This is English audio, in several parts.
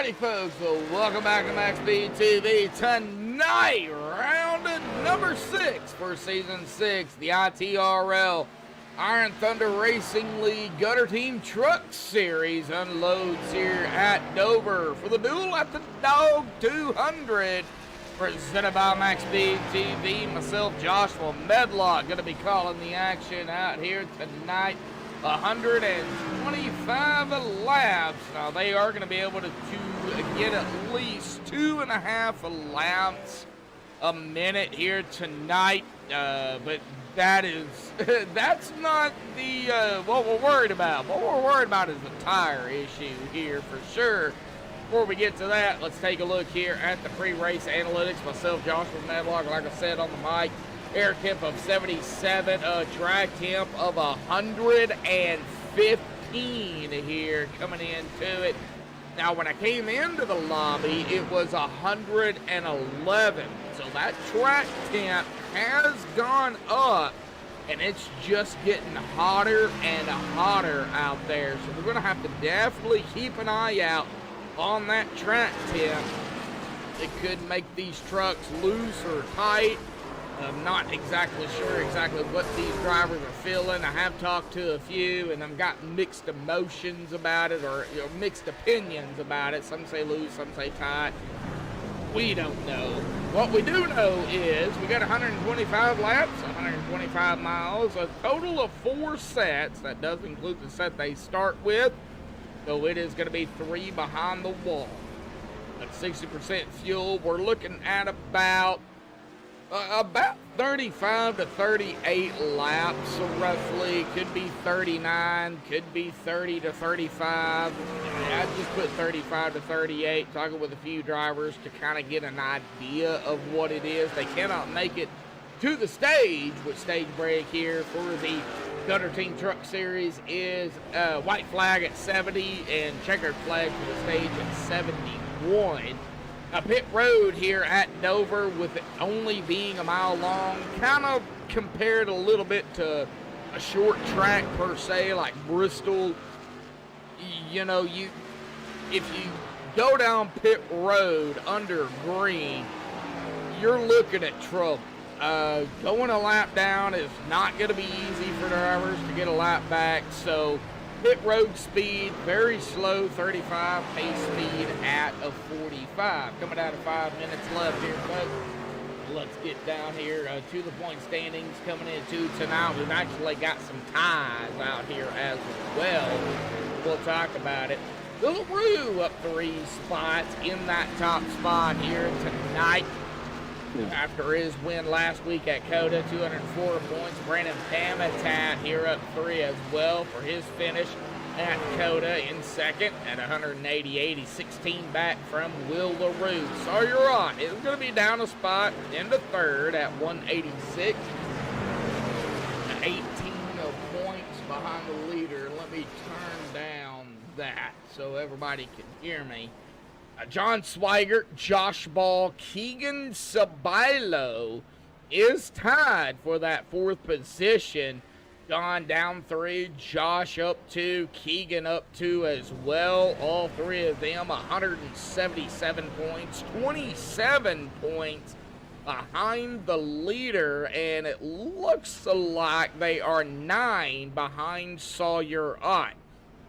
Alrighty, folks, so welcome back to Max Speed TV. Tonight, round number 6 for Season 6, the ITRL Iron Thunder Racing League Gutter Team Truck Series unloads here at Dover for the Duel at the Dog 200, presented by Max Speed TV. Myself, Joshua Medlock, going to be calling the action out here tonight. 125 laps. Now they are going to be able to get at least 2.5 laps a minute here tonight, but that's not the what we're worried about. What we're worried about is the tire issue here for sure. Before we get to that, let's take a look here at the pre-race analytics. Myself, Joshua Medlock, like I said on the mic. Air temp of 77, drag temp of 115 here coming into it. Now, when I came into the lobby, it was 111. So that track temp has gone up, and it's just getting hotter and hotter out there. So we're going to have to definitely keep an eye out on that track temp. It could make these trucks loose or tight. I'm not exactly sure what these drivers are feeling. I have talked to a few, and I've got mixed emotions about it, or mixed opinions about it. Some say loose, some say tight. We don't know. What we do know is we got 125 laps, 125 miles, a total of 4 sets. That does include the set they start with. So it is going to be 3 behind the wall. At 60% fuel, we're looking at about 35 to 38 laps, so roughly. Could be 39, could be 30 to 35. I'd just put 35 to 38, talking with a few drivers to kind of get an idea of what it is. They cannot make it to the stage, with stage break here for the Gutter Team Truck Series is white flag at 70 and checkered flag for the stage at 71. Pit road here at Dover, with it only being a mile long, kind of compared a little bit to a short track per se, like Bristol. You know, if you go down pit road under green, you're looking at trouble. Going a lap down is not going to be easy for drivers to get a lap back, so pit road speed, very slow, 35, pace speed at a 45. Coming out of 5 minutes left here, folks. Let's get down here to the point standings coming into tonight. We've actually got some ties out here as well. We'll talk about it. Little Roo up 3 spots in that top spot here tonight. After his win last week at COTA, 204 points. Brandon Pamitat here up 3 as well for his finish at COTA in second at 188. He's 16 back from Will LaRue. Sawyer Ott is going to be down a spot into third at 186. 18 points behind the leader. Let me turn down that so everybody can hear me. John Swigert, Josh Ball, Keegan Sabilo is tied for that 4th position. John down 3, Josh up 2, Keegan up 2 as well. All 3 of them 177 points, 27 points behind the leader, and it looks like they are 9 behind Sawyer Ott.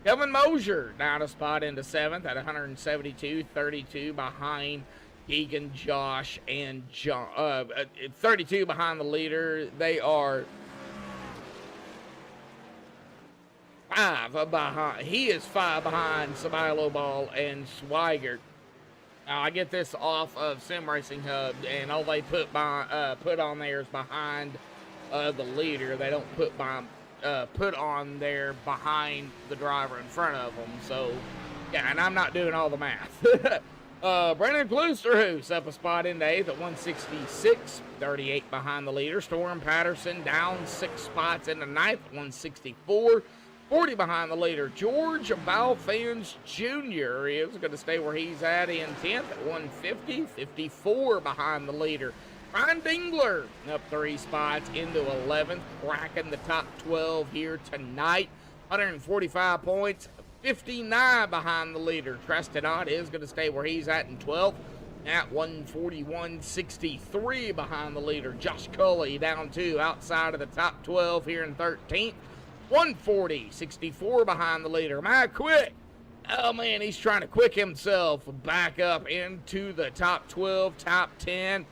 Kevin Mosier down a spot into 7th at 172, 32 behind Keegan, Josh, and John. 32 behind the leader. They are 5 behind. He is 5 behind Sabilo, Ball, and Swigert. Now, I get this off of Sim Racing Hub, and all they put on there is behind the leader. They don't put on there behind the driver in front of them. So, yeah, and I'm not doing all the math. Brandon Kloosterhoos up a spot into 8th at 166, 38 behind the leader. Storm Patterson down 6 spots into 9th at 164, 40 behind the leader. George Balfans Jr. is going to stay where he's at in 10th at 150, 54 behind the leader. Ryan Dingler up 3 spots into 11th, cracking the top 12 here tonight. 145 points, 1:59 behind the leader. Trestinot is going to stay where he's at in 12th at 1:41.63 behind the leader. Josh Cully down 2 outside of the top 12 here in 13th. 1:40.64 behind the leader. Matt Quick. Oh, man, he's trying to quick himself back up into the top 12, top 10.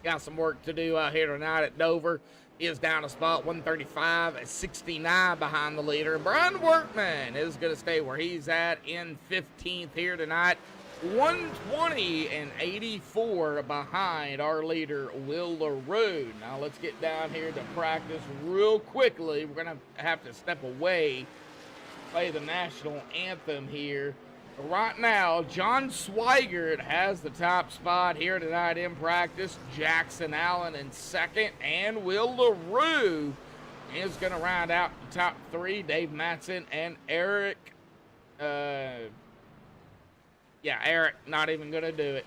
Got some work to do out here tonight at Dover. Is down a spot, 1:35.69 behind the leader. Brian Workman is going to stay where he's at in 15th here tonight. 1:20.84 behind our leader, Will LaRue. Now let's get down here to practice real quickly. We're going to have to step away, play the national anthem here. But right now, John Swigert has the top spot here tonight in practice. Jackson Allen in second, and Will LaRue is going to round out the top 3. Dave Matson and Eric. Eric, not even going to do it.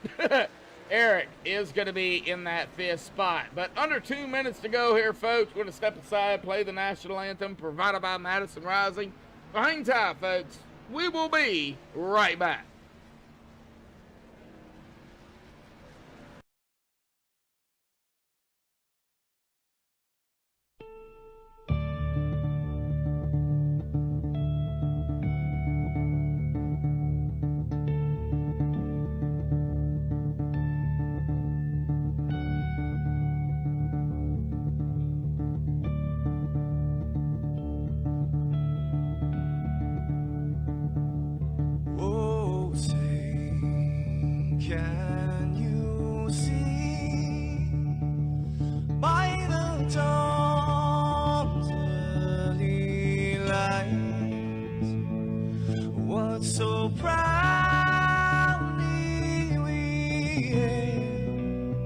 Eric is going to be in that 5th spot. But under 2 minutes to go here, folks. We're going to step aside, play the national anthem provided by Madison Rising. So hang tight, folks. We will be right back. Can you see by the dawn's early light what so proudly we hailed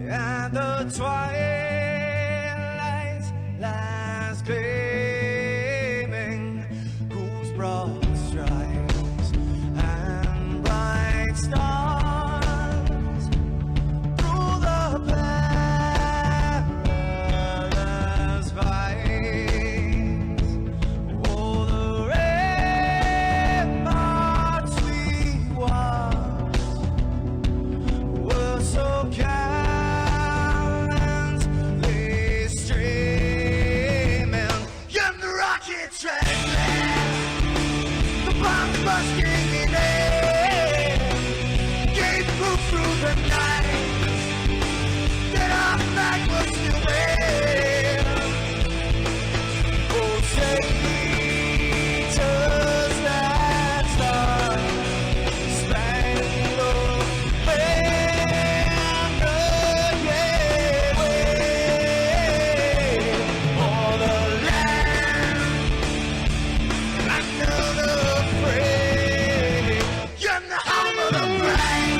at the twilight's last gleaming, whose broad stripes and bright stars through the perilous fight, oh, the ramparts we watched were so gallantly streaming, and the rockets ran, the bombs bursting in air, gave proof through the night that our flag was still there. Oh, say does that star-spangled banner yet wave o'er the land like none afraid? You're the home of the brave.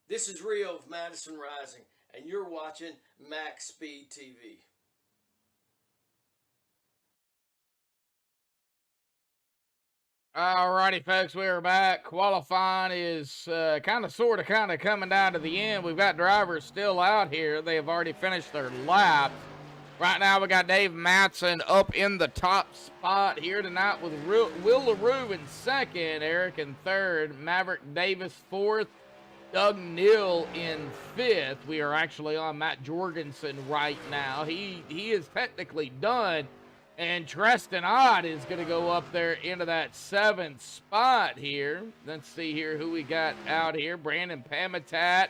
This is Rio of Madison Rising, and you're watching Max Speed TV. Alrighty, folks, we're back. Qualifying is kind of coming down to the end. We've got drivers still out here. They have already finished their lap. Right now, we got Dave Matson up in the top spot here tonight with Will LaRue in second, Eric in third, Maverick Davis fourth, Doug Neal in fifth. We are actually on Matt Jorgensen right now. He is technically done. And Treston Ott is going to go up there into that seventh spot here. Let's see here who we got out here. Brandon Pamitat,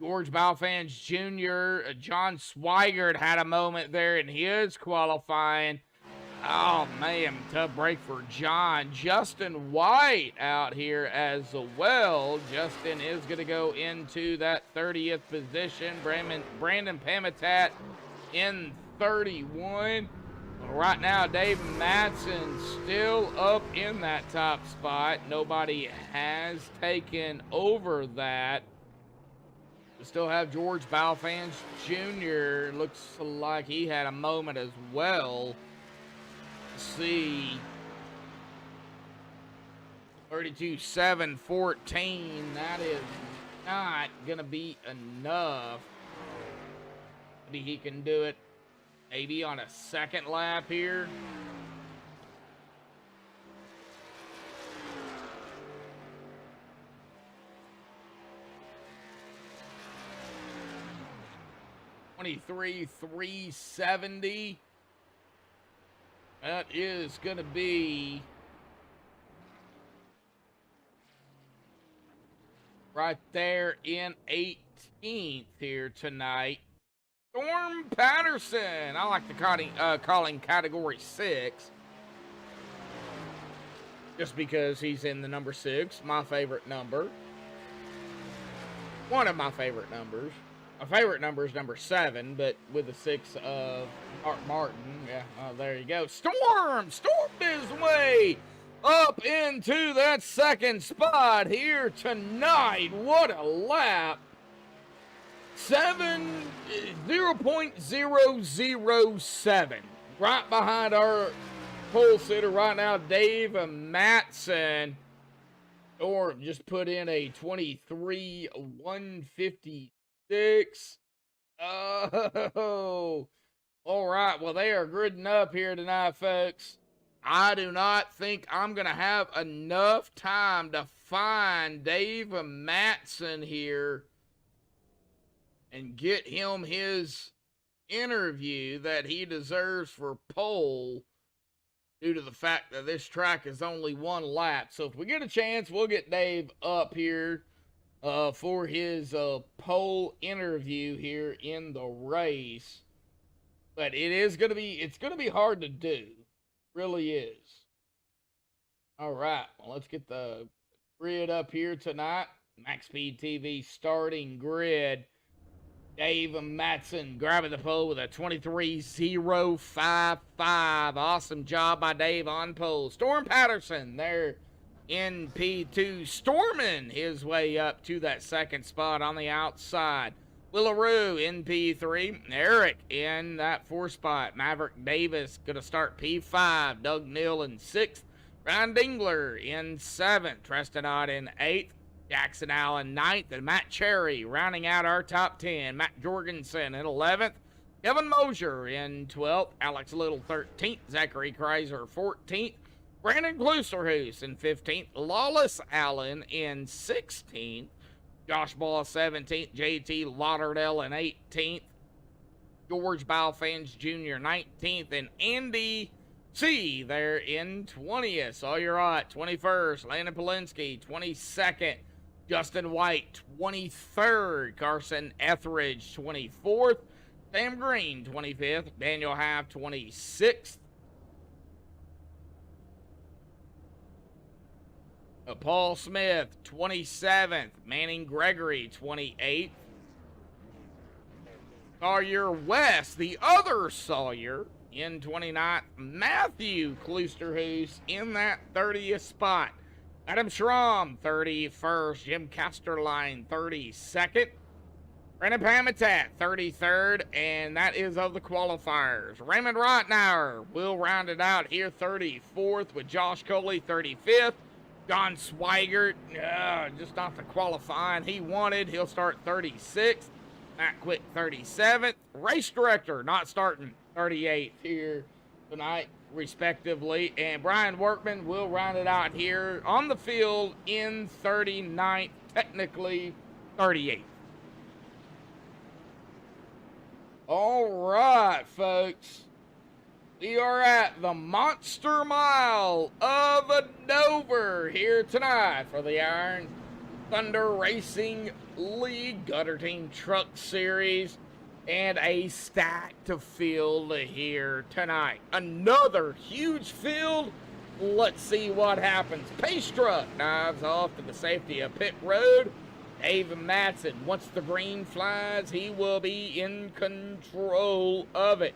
George Balfans Jr., John Swigert had a moment there in his qualifying. Oh, man, tough break for John. Justin White out here as well. Justin is going to go into that 30th position. Brandon Pamitat in 31. Right now, Dave Matson still up in that top spot. Nobody has taken over that. We still have George Balfans Jr. Looks like he had a moment as well. Let's see. 32.714. That is not going to be enough. Maybe he can do it. Maybe on a second lap here. $23,370. That is going to be right there in 18th here tonight. Storm Patterson. I like the calling category 6. Just because he's in the number 6, my favorite number. One of my favorite numbers. My favorite number is number 7, but with the 6 of Mark Martin. Yeah, there you go. Stormed his way up into that second spot here tonight. What a lap. 0.007. Right behind our pole sitter right now, Dave Matson. Storm just put in a 23,156. Oh. All right. Well, they are gridding up here tonight, folks. I do not think I'm going to have enough time to find Dave Matson here and get him his interview that he deserves for pole due to the fact that this track is only one lap. So if we get a chance, we'll get Dave up here for his pole interview here in the race. But it's going to be hard to do. Really is. All right. Well, let's get the grid up here tonight. Max Speed TV starting grid. Dave Matson grabbing the pole with a 23.055. Awesome job by Dave on pole. Storm Patterson there in P2. Storming his way up to that second spot on the outside. Will LaRue in P3. Eric in that 4th spot. Maverick Davis going to start P5. Doug Neal in 6th. Ryan Dingler in 7th. Treston Ott in 8th. Jackson Allen 9th, and Matt Cherry rounding out our top 10. Matt Jorgensen in 11th. Kevin Mosier in 12th. Alex Little 13th. Zachary Kreiser 14th. Brandon Klusterhuis in 15th. Lawless Allen in 16th. Josh Ball 17th. JT Lauderdale in 18th. George Balfans Jr. 19th. And Andy C there in 20th. So you're right. 21st. Landon Polinsky 22nd. Justin White, 23rd. Carson Etheridge, 24th. Sam Green, 25th. Daniel Half, 26th. Paul Smith, 27th. Manning Gregory, 28th. Sawyer West, the other Sawyer, in 29th. Matthew Klusterhuis in that 30th spot. Adam Schramm, 31st. Jim Casterline, 32nd. Brandon Pamitat, 33rd, and that is of the qualifiers. Raymond Rottenauer will round it out here, 34th, with Josh Coley, 35th. John Swigert, just not the qualifying he wanted. He'll start 36th. Matt Quick, 37th. Race director, not starting, 38th here tonight, respectively. And Brian Workman will round it out here on the field in 39th, technically 38th. All right, folks. We are at the Monster Mile of Dover here tonight for the Iron Thunder Racing League Gutter Team Truck Series, and a stacked field here tonight. Another huge field. Let's see what happens. Pace truck dives off to the safety of pit road. Dave Matson, once the green flies, he will be in control of it.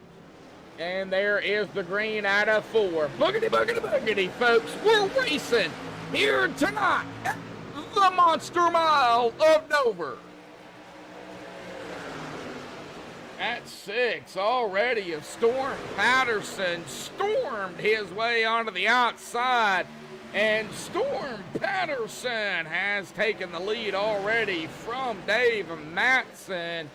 And there is the green out of 4. Boogity, boogity, boogity, folks. We're racing here tonight at the Monster Mile of Dover. At 6 already, of Storm Patterson stormed his way onto the outside. And Storm Patterson has taken the lead already from Dave Matson.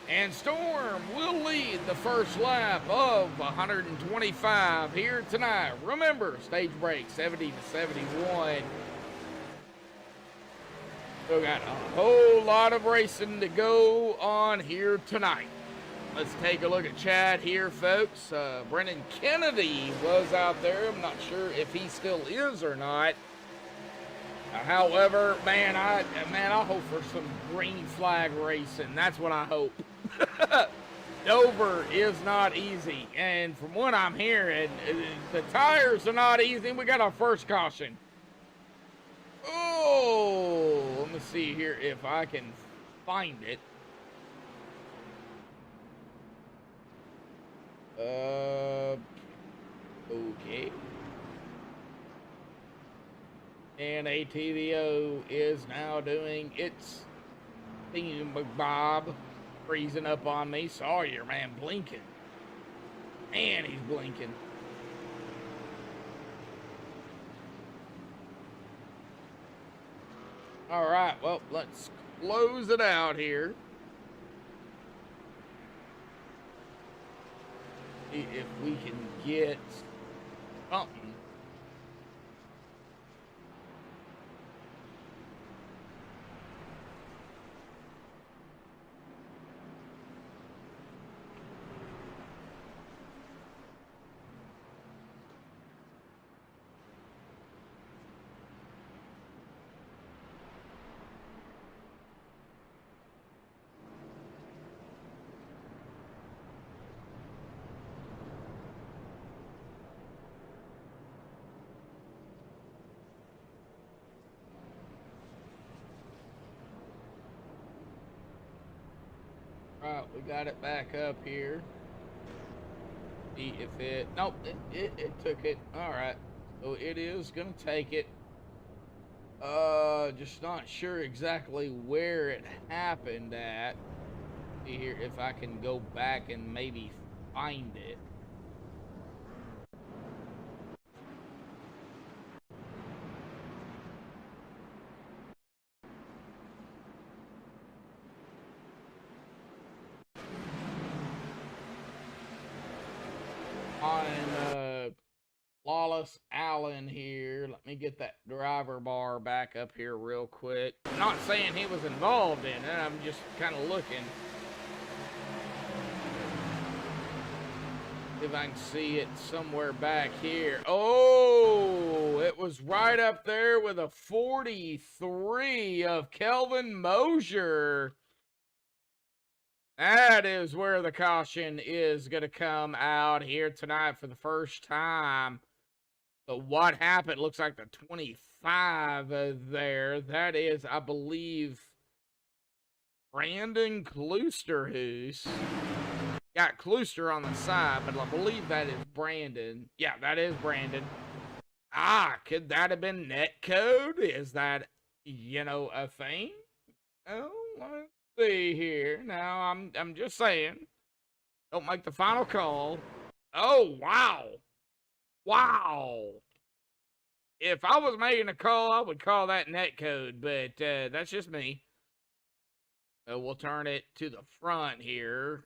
And Storm will lead the first lap of 125 here tonight. Remember, stage break 70 to 71. Still got a whole lot of racing to go on here tonight. Let's take a look at Chad here, folks. Brennan Kennedy was out there. I'm not sure if he still is or not. However, man, I hope for some green flag racing. That's what I hope. Dover is not easy, and from what I'm hearing, the tires are not easy. We got our first caution. Oh, let me see here if I can find it. Okay. And ATVO is now doing its thing, Bob. Freezing up on me. Sawyer, man, blinking. Man, he's blinking. All right, well, let's close it out here. See if we can get something. Right, we got it back up here. See if it, nope, it took it. All right, so it is gonna take it. Just not sure exactly where it happened at. See here if I can go back and maybe find it. On Lawless Allen here. Let me get that driver bar back up here real quick. I'm not saying he was involved in it. I'm just kind of looking. If I can see it somewhere back here. Oh, it was right up there with a 43 of Kelvin Mosier. That is where the caution is going to come out here tonight for the first time. But what happened? Looks like the 25 there. That is, I believe, Brandon Kloosterhuis. Got Klooster on the side, but I believe that is Brandon. Yeah, that is Brandon. Could that have been netcode? Is that, a thing? Oh, let's see here. Now, I'm just saying. Don't make the final call. Oh, wow. Wow. If I was making a call, I would call that netcode, but that's just me. We'll turn it to the front here.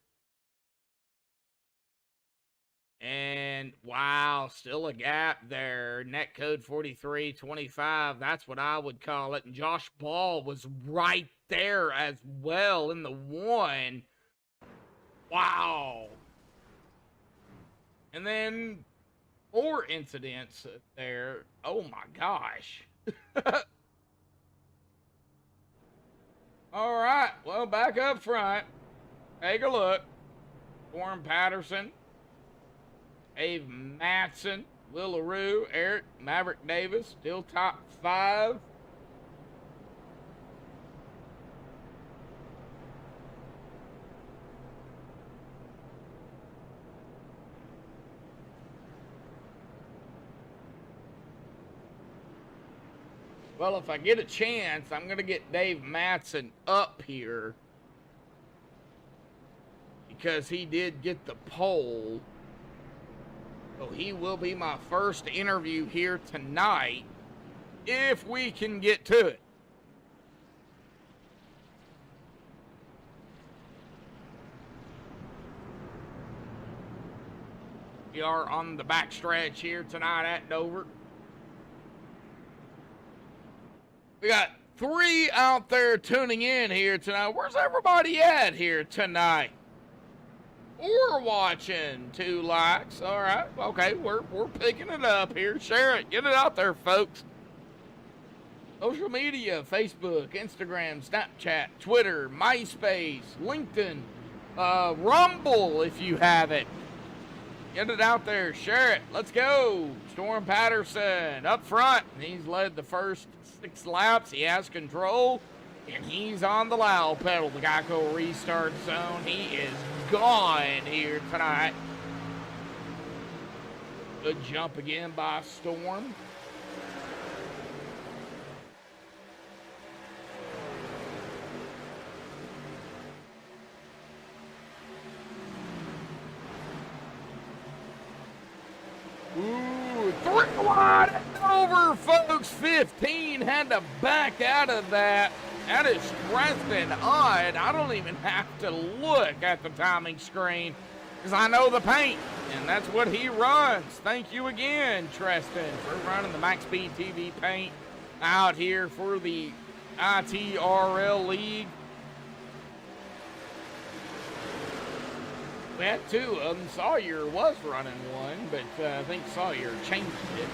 And wow, still a gap there. Netcode 4325. That's what I would call it. And Josh Ball was right there as well in the one. Wow. And then more incidents there. Oh my gosh. All right. Well, back up front. Take a look. Storm Patterson. Dave Matson, Will LaRue, Eric Maverick Davis, still top 5. Well, if I get a chance, I'm going to get Dave Matson up here because he did get the pole. So he will be my first interview here tonight, if we can get to it. We are on the backstretch here tonight at Dover. We got 3 out there tuning in here tonight. Where's everybody at here tonight? We're watching 2 likes. All right. Okay. We're picking it up here. Share it. Get it out there, folks. Social media, Facebook, Instagram, Snapchat, Twitter, MySpace, LinkedIn, Rumble if you have it. Get it out there. Share it. Let's go. Storm Patterson up front. He's led the first 6 laps. He has control. And he's on the loud pedal. The Geico restart zone. He is gone here tonight. Good jump again by Storm. Ooh, 3 wide over, folks. 15 had to back out of that. That is Treston Odd. I don't even have to look at the timing screen because I know the paint, and that's what he runs. Thank you again, Treston, for running the Max Speed TV paint out here for the ITRL League. We had 2 of them. Sawyer was running one, but I think Sawyer changed it.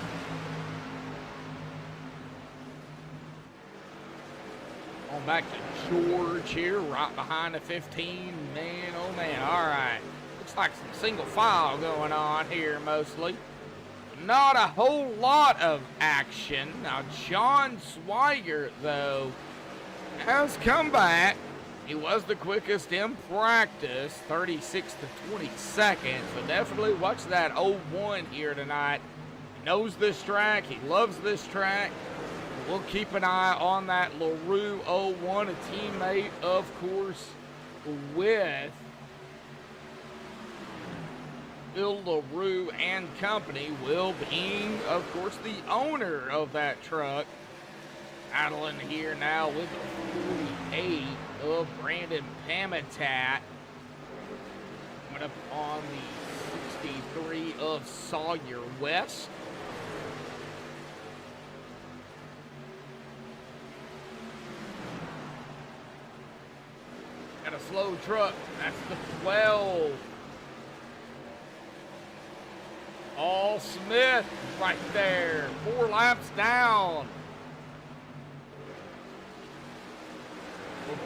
On back to George here, right behind the 15. Man, oh man. All right. Looks like some single file going on here mostly. Not a whole lot of action. Now, John Swigert, though, has come back. He was the quickest in practice, 36 to 22nd. So definitely watch that 01 here tonight. He knows this track. He loves this track. We'll keep an eye on that LaRue 01, a teammate, of course, with Bill LaRue and company. Will being, of course, the owner of that truck. Battling here now with the 48 of Brandon Pamitat. Coming up on the 63 of Sawyer West. Got a slow truck. That's the 12. All Smith right there. 4 laps down.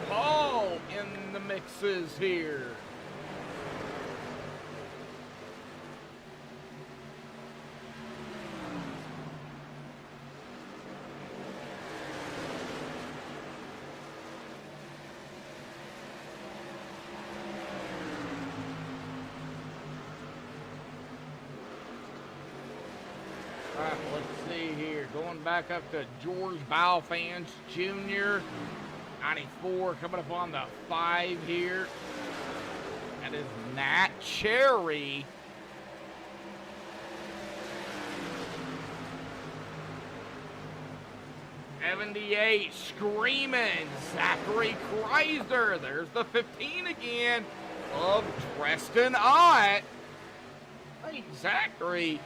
Paul in the mixes here. All right, let's see here. Going back up to George Balfans Jr. 94 coming up on the 5 here. That is Nat Cherry. '78 Screaming Zachary Chrysler. There's the 15 again of Preston Ott. Hey, Zachary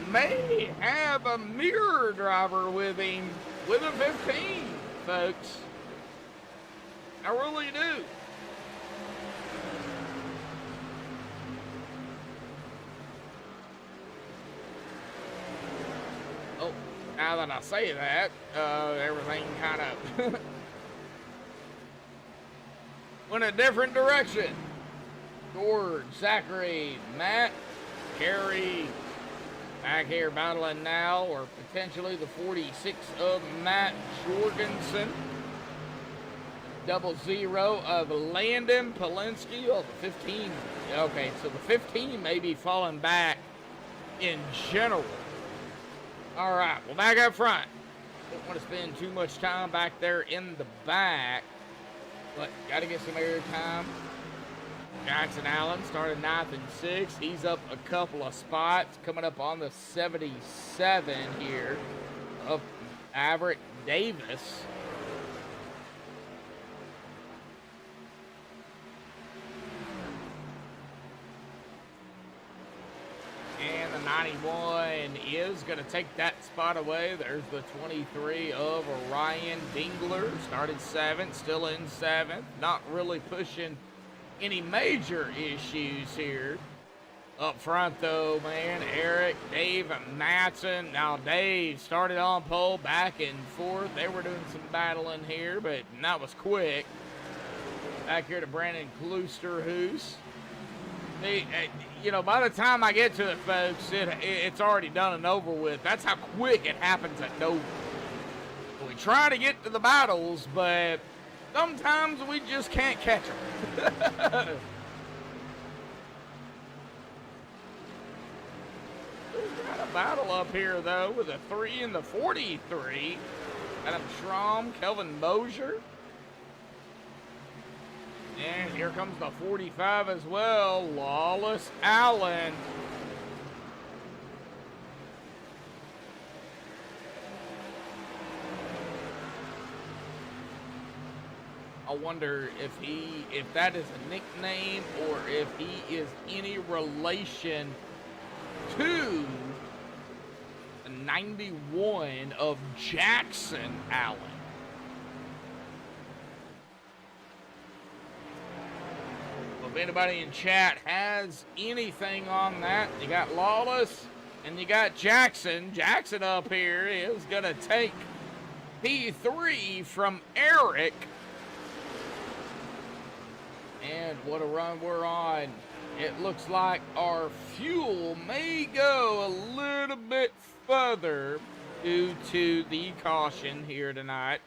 may have a mirror driver with him with a 15, folks. I really do. Oh, now that I say that, everything kind of went a different direction. George, Zachary, Matt, Kerry, back here battling now, or potentially the 46 of Matt Jorgensen. 00 of Landon Polinsky. Oh, the 15. Okay, so the 15 may be falling back in general. All right, well, back up front. Don't want to spend too much time back there in the back, but got to get some air time. Jackson Allen started 9th and 6th. He's up a couple of spots, coming up on the 77 here of Averick Davis. And the 91 is going to take that spot away. There's the 23 of Ryan Dingler. Started 7th, still in 7th. Not really pushing any major issues here. Up front, though, man, Eric, Dave, and Matson. Now, Dave started on pole, back and forth. They were doing some battling here, but that was quick. Back here to Brandon Kloosterhoos. You know, by the time I get to it, folks, it's already done and over with. That's how quick it happens at Dover. We try to get to the battles, but sometimes we just can't catch them. We've got a battle up here, though, with a 3 and the 43. Adam Schramm, Kelvin Mosier. And here comes the 45 as well, Lawless Allen. I wonder if that is a nickname or if he is any relation to the 91 of Jackson Allen. If anybody in chat has anything on that, you got Lawless and you got Jackson. Jackson up here is going to take P3 from Eric. And what a run we're on. It looks like our fuel may go a little bit further due to the caution here tonight.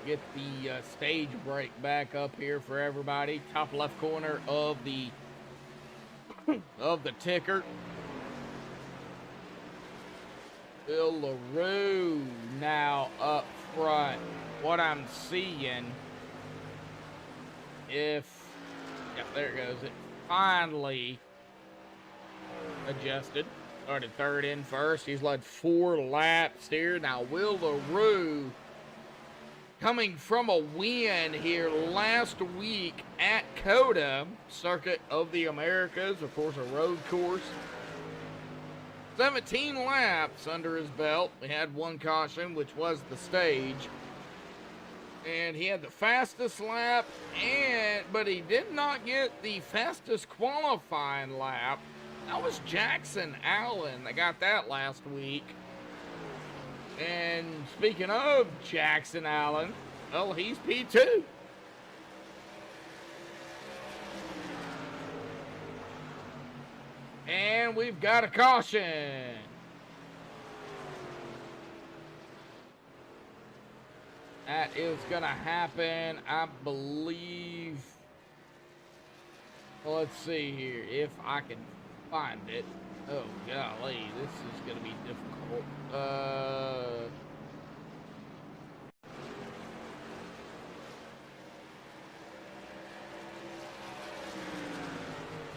Get the stage break back up here for everybody. Top left corner of the ticker. Bill LaRue now up front. What I'm seeing, yeah, there goes it. Finally adjusted. Started 3rd in first. He's led 4 laps here. Now Will LaRue, coming from a win here last week at COTA, Circuit of the Americas, of course, a road course. 17 laps under his belt. We had 1 caution, which was the stage. And he had the fastest lap, but he did not get the fastest qualifying lap. That was Jackson Allen that got that last week. And speaking of Jackson Allen, well, he's P2. And we've got a caution. That is going to happen, I believe. Well, let's see here if I can find it. Oh, golly, this is going to be difficult.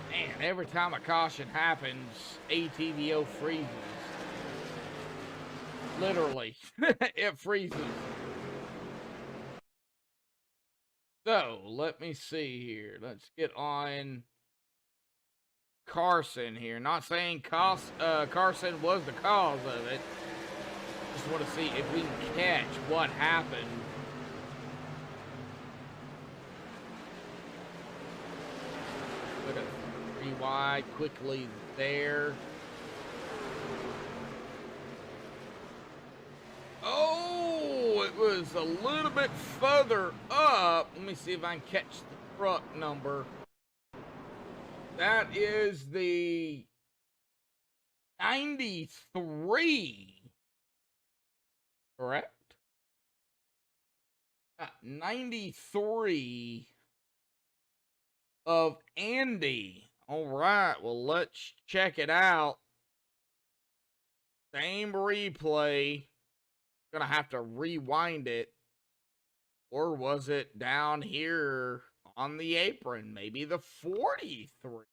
Man, every time a caution happens, ATVO freezes. Literally, it freezes. So, let me see here. Let's get on Carson here. Not saying Carson was the cause of it. Just want to see if we can catch what happened. Put a 3 wide quickly there. Oh, it was a little bit further up. Let me see if I can catch the truck number. That is the 93. Correct? 93 of Andy. All right, well, let's check it out. Same replay. Gonna have to rewind it. Or was it down here on the apron? Maybe the 43.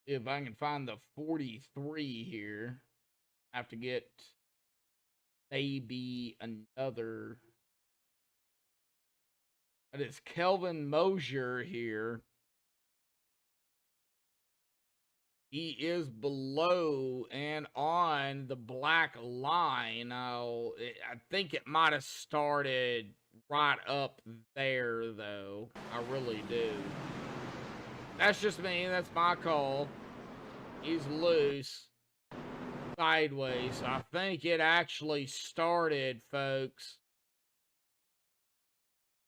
If I can find the 43 here, I have to get maybe another. That is Kelvin Mosier here. He is below and on the black line. Now, I think it might have started right up there, though. I really do. That's just me. That's my call. He's loose. Sideways. I think it actually started, folks,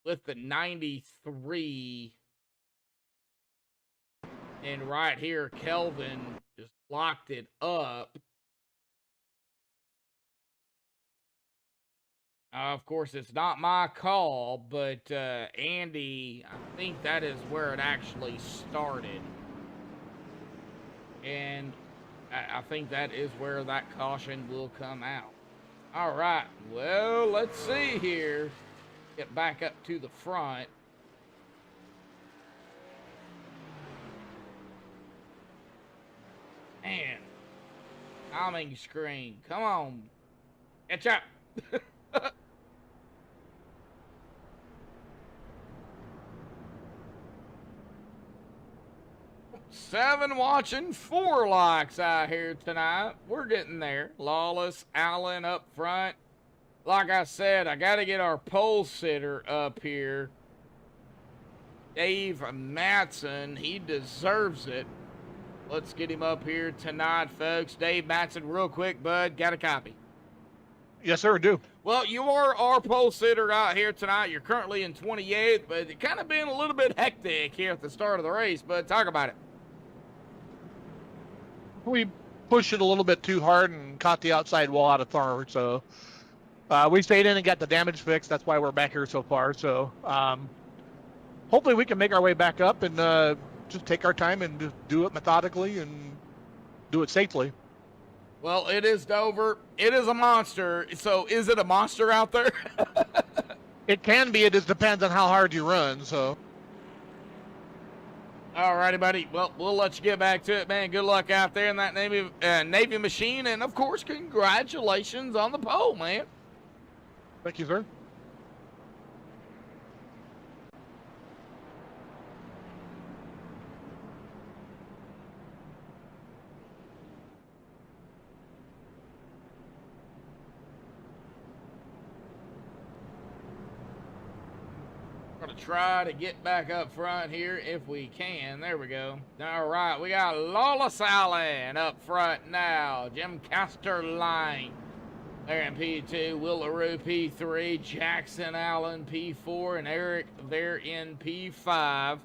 with the 93. And right here, Kelvin just locked it up. Of course, it's not my call, but Andy, I think that is where it actually started. And I think that is where that caution will come out. All right, well, let's see here. Get back up to the front. Man, timing screen. Come on. Catch up. 7 watching, 4 likes out here tonight. We're getting there. Lawless, Allen up front. Like I said, I got to get our pole sitter up here. Dave Matson, he deserves it. Let's get him up here tonight, folks. Dave Matson, real quick, bud. Got a copy? Yes, sir, we do. Well, you are our pole sitter out here tonight. You're currently in 28th, but it kind of been a little bit hectic here at the start of the race. But talk about it. We pushed it a little bit too hard and caught the outside wall out of third. So we stayed in and got the damage fixed. That's why we're back here so far. So hopefully we can make our way back up and just take our time and just do it methodically and do it safely. Well, it is Dover. It is a monster. So is it a monster out there? It can be. It just depends on how hard you run. So. All righty, buddy. Well, we'll let you get back to it, man. Good luck out there in that Navy machine. And, of course, congratulations on the pole, man. Thank you, sir. Gonna try to get back up front here if we can. There we go. All right, we got Lawless Allen up front now. Jim Casterline there in P2, Will LaRue P3, Jackson Allen P4, and Eric there in P5.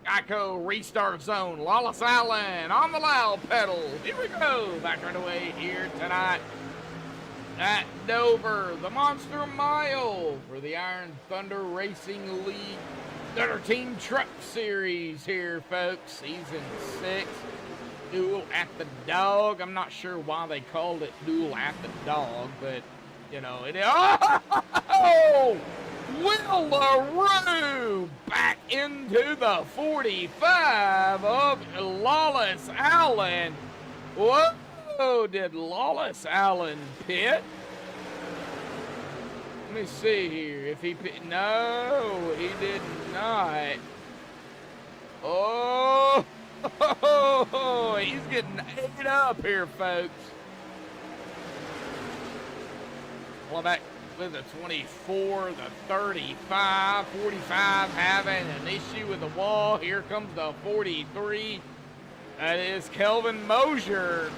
Geico restart zone. Lawless Allen on the loud pedal. Here we go. Back right away here tonight at Dover. The Monster Mile for the Iron Thunder Racing League Thunder Team Truck Series here, folks. Season 6. Duel at the Dog. I'm not sure why they called it Duel at the Dog, but, you know, it is. Oh! Will LaRue back into the 45 of Lawless Allen. Whoa, did Lawless Allen pit? Let me see here. If he pit, no, he did not. Oh, he's getting ate up here, folks. Well, back with the 24, the 35, 45 having an issue with the wall. Here comes the 43. That is Kelvin Mosier.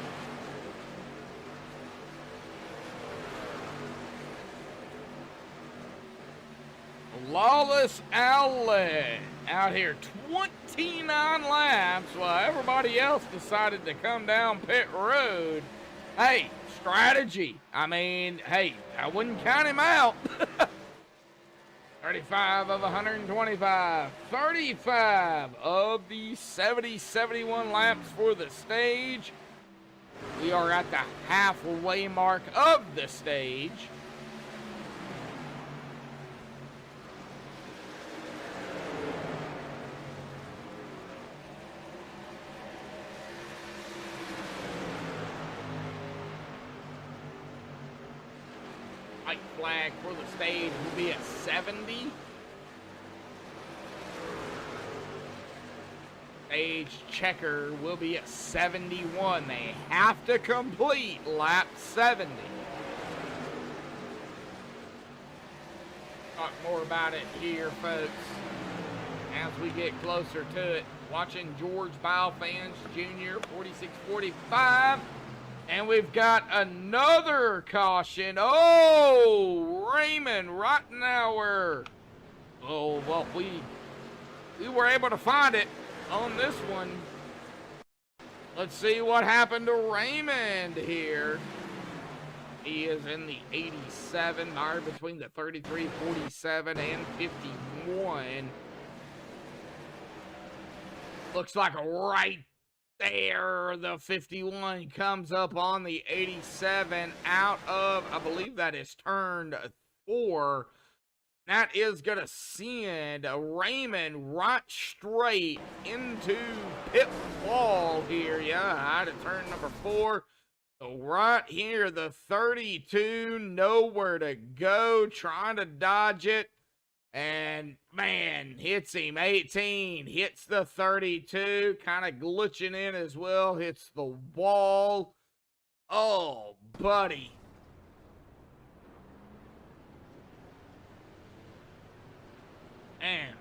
Lawless Allen out here 29 laps while everybody else decided to come down pit road. Hey, strategy. I mean, hey, I wouldn't count him out. 35 of 125. 35 of the 71 laps for the stage. We are at the halfway mark of the stage. White flag for the stage will be at 70. Stage checker will be at 71. They have to complete lap 70. Talk more about it here, folks, as we get closer to it. Watching George Biofans Jr., 46-45. And we've got another caution. Oh, Raymond Rottenauer. Oh, well, we were able to find it on this one. Let's see what happened to Raymond here. He is in the 87, there between the 33, 47, and 51. Looks like right there, the 51 comes up on the 87 out of, I believe that is turned 4. That is going to send Raymond right straight into pit wall here. Yeah, out of turn number 4. So right here, the 32, nowhere to go, trying to dodge it. And, man, hits him. 18, hits the 32, kind of glitching in as well, hits the wall. Oh, buddy. Man.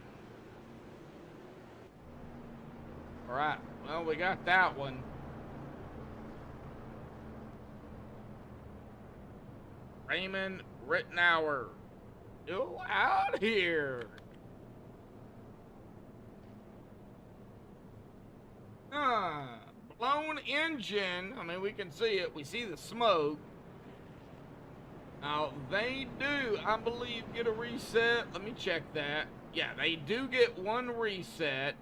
All right, well, we got that one. Raymond Rottenauer. Go out here. Blown engine. I mean, we can see it. We see the smoke. Now, they do, I believe, get a reset. Let me check that. Yeah, they do get one reset.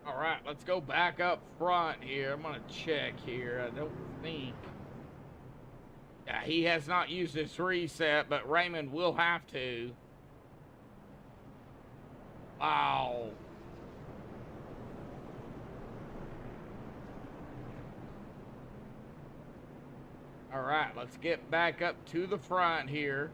All right, let's go back up front here. I'm going to check here. I don't think. Yeah, he has not used his reset, but Raymond will have to. Wow. All right, let's get back up to the front here.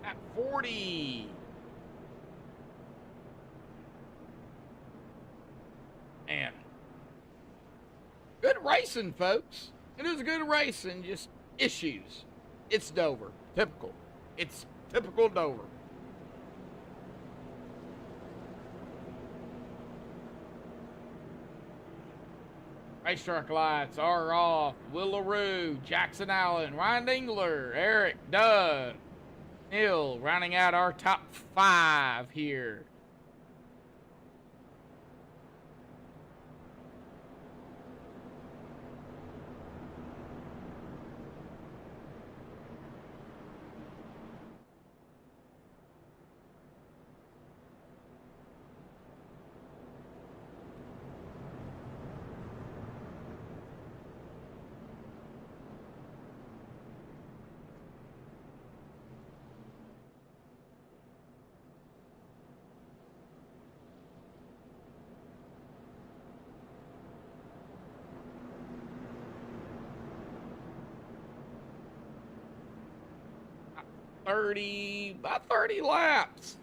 At 40. Man. Good racing, folks. It is good racing, just issues. It's Dover. Typical. It's typical Dover. Racetrack lights are off. Will LaRue, Jackson Allen, Ryan Dingler, Eric, Doug, Neil, rounding out our top 5 here. About 30 laps.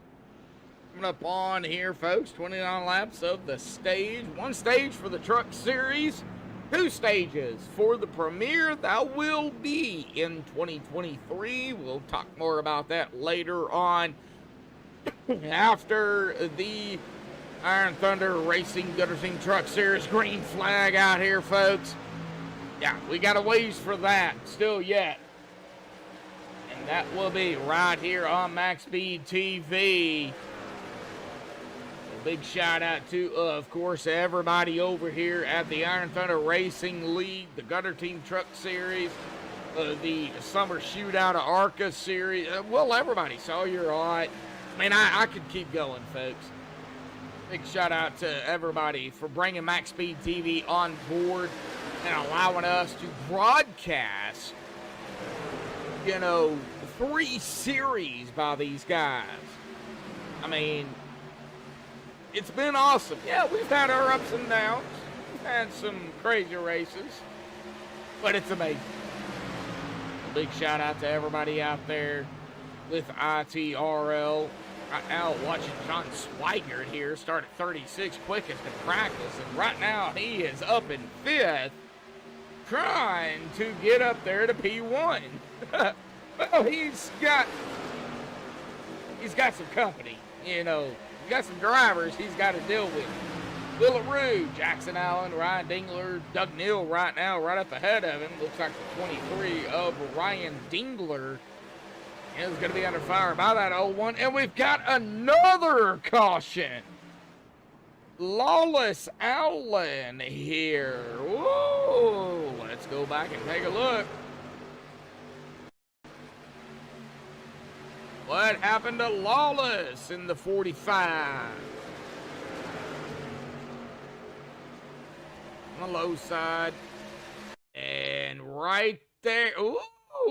Coming up on here, folks. 29 laps of the stage. 1 stage for the Truck Series. 2 stages for the Premier. That will be in 2023. We'll talk more about that later on after the Iron Thunder Racing Gutter Team Truck Series green flag out here, folks. Yeah, we got a ways for that still yet. And that will be right here on Max Speed TV. A big shout out to, of course, everybody over here at the Iron Thunder Racing League, the Gutter Team Truck Series, the Summer Shootout of ARCA Series. Well, everybody, Sawyer Ott. I mean, I could keep going, folks. Big shout out to everybody for bringing Max Speed TV on board and allowing us to broadcast, 3 series by these guys. I mean, it's been awesome. Yeah, we've had our ups and downs. We've had some crazy races, but it's amazing. A big shout out to everybody out there with ITRL. Right now, watching John Swigert here start at 36 quickest in practice, and right now he is up in 5th, trying to get up there to P1. Well, he's got some company, He's got some drivers he's got to deal with. Will LaRue, Jackson Allen, Ryan Dingler, Doug Neal right now, right up ahead of him. Looks like the 23 of Ryan Dingler is going to be under fire by that 01. And we've got another caution. Lawless Allen here. Whoa, let's go back and take a look. What happened to Lawless in the 45? On the low side. And right there. Ooh,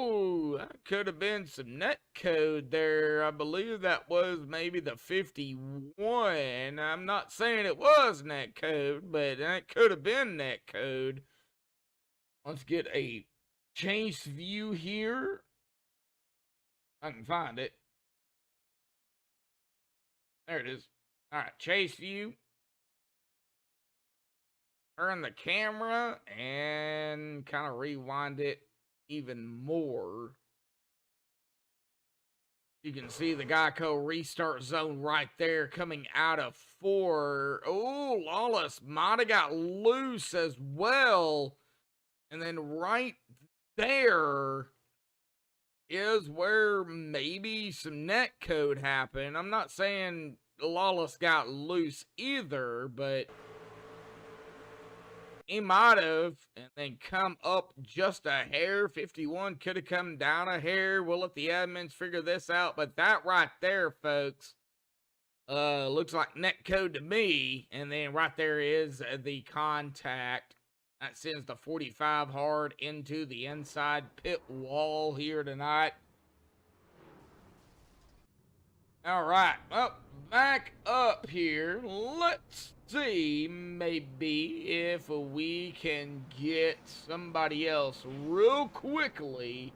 Oh, that could have been some net code there. I believe that was maybe the 51. I'm not saying it was net code, but that could have been net code. Let's get a chase view here. I can find it. There it is. All right, chase view. Turn the camera and kind of rewind it even more. You can see the Geico restart zone right there coming out of 4. Oh, Lawless might have got loose as well. And then right there is where maybe some net code happened. I'm not saying Lawless got loose either, but he might have, and then come up just a hair. 51 could have come down a hair. We'll let the admins figure this out. But that right there, folks, looks like net code to me. And then right there is the contact. That sends the 45 hard into the inside pit wall here tonight. All right, well, back up here. Let's see maybe if we can get somebody else real quickly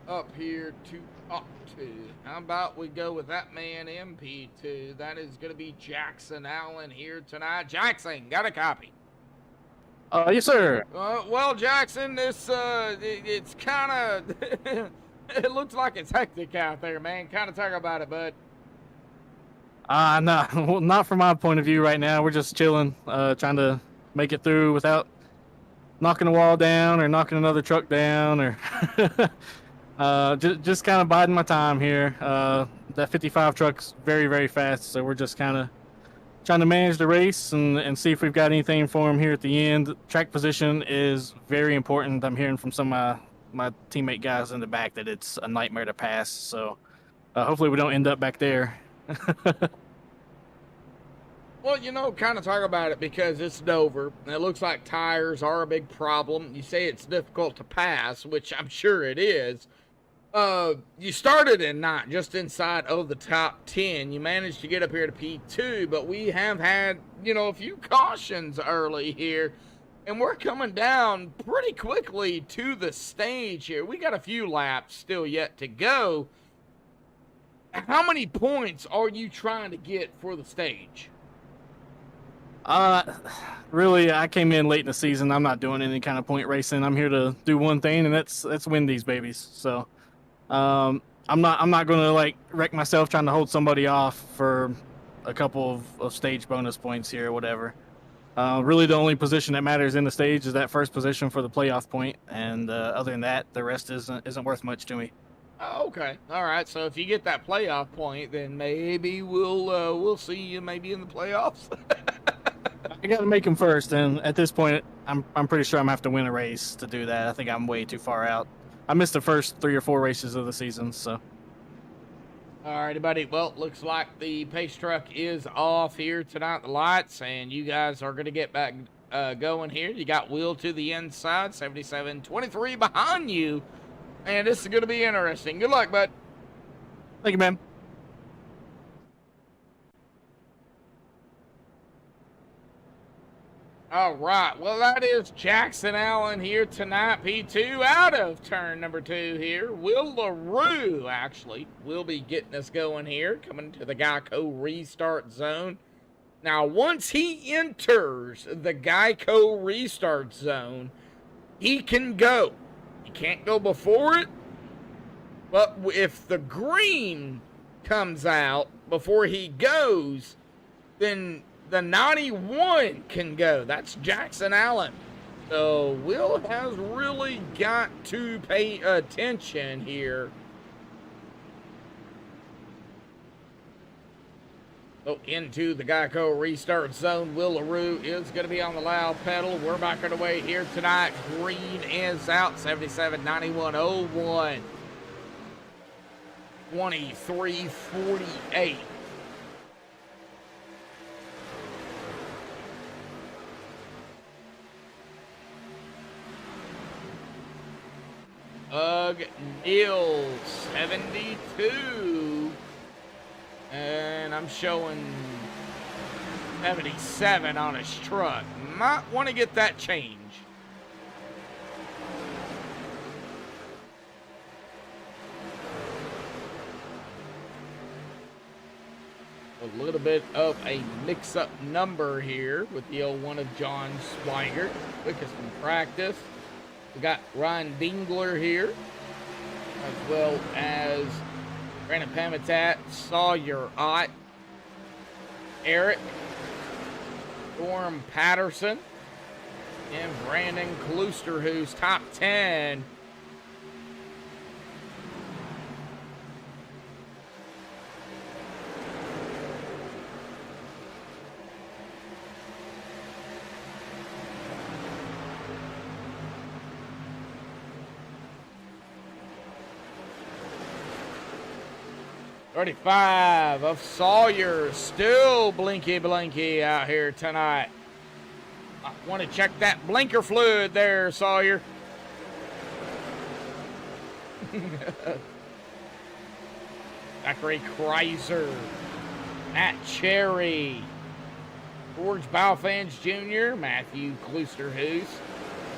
up here to talk to. How about we go with that man MP2? That is going to be Jackson Allen here tonight. Jackson, got a copy? Yes, sir. Well, Jackson, this it's kind of it looks like it's hectic out there, man. Kind of talk about it, bud. No, well, not from my point of view right now. We're just chilling, trying to make it through without knocking a wall down or knocking another truck down, or just kind of biding my time here. That 55 truck's very, very fast, so we're just kind of trying to manage the race and see if we've got anything for him here at the end. Track position is very important. I'm hearing from some of my teammate guys in the back that it's a nightmare to pass, so hopefully we don't end up back there. Well, you know, kind of talk about it because it's Dover. And it looks like tires are a big problem. You say it's difficult to pass, which I'm sure it is. You started in 9, just inside of the top 10. You managed to get up here to P2, but we have had, you know, a few cautions early here. And we're coming down pretty quickly to the stage here. We got a few laps still yet to go. How many points are you trying to get for the stage? Really, I came in late in the season. I'm not doing any kind of point racing. I'm here to do one thing, and that's win these babies. So, I'm not going to like wreck myself trying to hold somebody off for a couple of stage bonus points here or whatever. Really, the only position that matters in the stage is that first position for the playoff point, and other than that, the rest isn't worth much to me. Oh, okay, all right. So if you get that playoff point, then maybe we'll see you maybe in the playoffs. I got to make them first, and at this point, I'm pretty sure I'm gonna have to win a race to do that. I think I'm way too far out. I missed the first 3 or 4 races of the season, so. All righty, buddy. Well, looks like the pace truck is off here tonight, the lights, and you guys are going to get back going here. You got Will to the inside, 77-23 behind you, and this is going to be interesting. Good luck, bud. Thank you, man. All right, well, that is Jackson Allen here tonight, P2, out of turn number 2 here. Will LaRue, actually, will be getting us going here, coming to the Geico restart zone. Now, once he enters the Geico restart zone, he can go. He can't go before it, but if the green comes out before he goes, then the 91 can go. That's Jackson Allen. So Will has really got to pay attention here. So into the Geico restart zone. Will LaRue is going to be on the loud pedal. We're back away here tonight. Green is out. 77-91-01. 23-48. Doug Neal, 72. And I'm showing 77 on his truck. Might want to get that changed. A little bit of a mix-up number here with the 01 of John Swigert, quickest in practice. We got Ryan Dingler here, as well as Brandon Pamitat, Sawyer Ott, Eric, Storm Patterson, and Brandon Klooster, who's top 10. $35 of Sawyer, still blinky out here tonight. I want to check that blinker fluid there, Sawyer. Zachary Kreiser, Matt Cherry, George Balfans Jr., Matthew Kloosterhoos,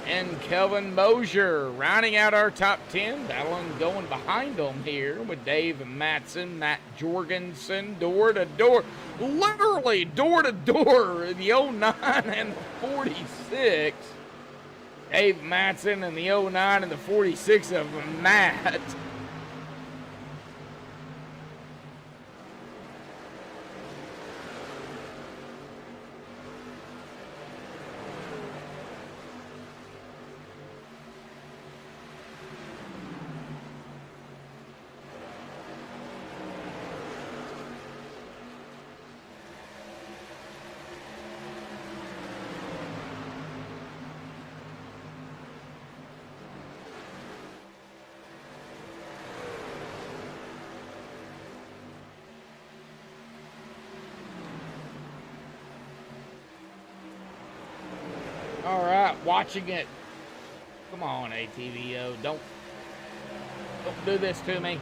and Kelvin Mosier rounding out our top 10. Battling going behind them here with Dave Matson, Matt Jorgensen, door to door, literally door to door, the 09 and the 46. Dave Matson and the 09 and the 46 of Matt. All right, watching it. Come on, ATVO. Don't do this to me.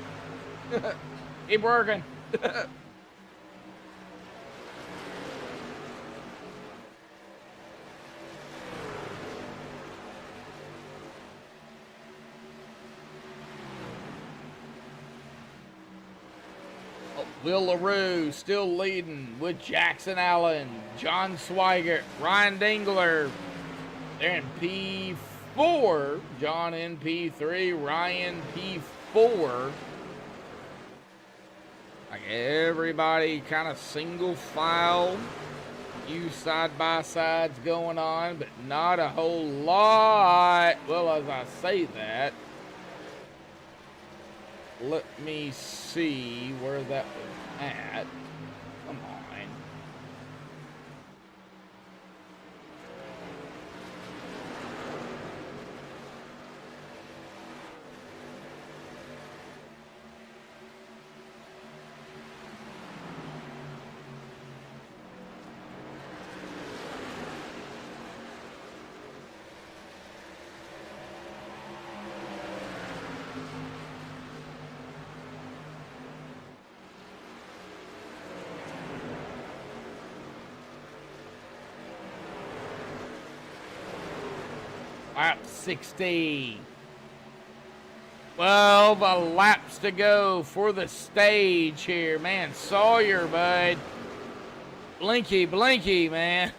Keep working. Will LaRue still leading with Jackson Allen, John Swigert, Ryan Dingler. They're in P4. John in P3, Ryan P4. Like everybody kind of single file. Few side by sides going on, but not a whole lot. Well, as I say that, let me see where that was at. Come on. Lap 60. 12 laps to go for the stage here. Man, Sawyer, bud. Blinky, man.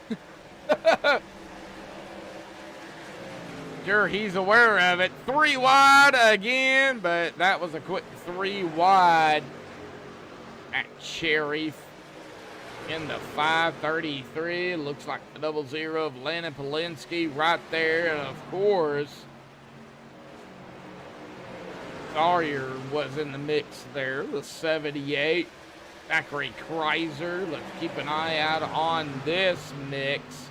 Sure, he's aware of it. 3 wide again, but that was a quick 3 wide at Cherry in the 533. Looks like the 00 of Landon Polinsky right there. And of course, Sawyer was in the mix there. The 78. Zachary Kreiser. Let's keep an eye out on this mix.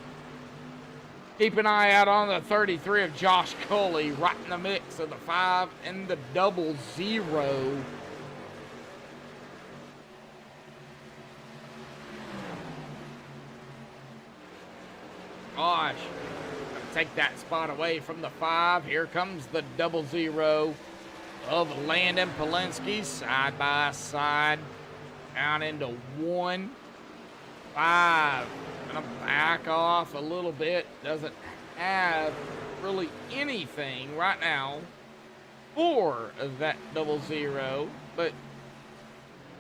Keep an eye out on the 33 of Josh Culley, right in the mix of the 5 and the 00. Gosh, take that spot away from the 5. Here comes the 00. of Landon Polinsky, side by side, down into 1-5. Gonna back off a little bit. Doesn't have really anything right now for that 0-0, but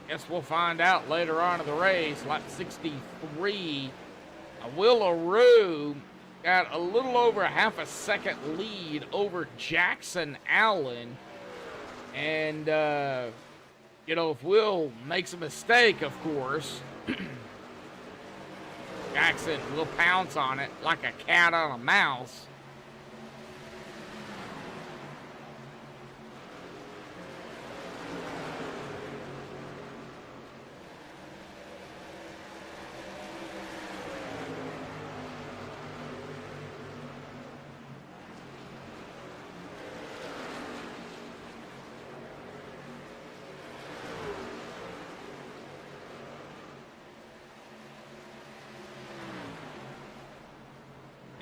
guess we'll find out later on in the race. Lap 63, Will LaRue got a little over half a second lead over Jackson Allen. And, you know, if Will makes a mistake, of course, Jackson will pounce on it like a cat on a mouse.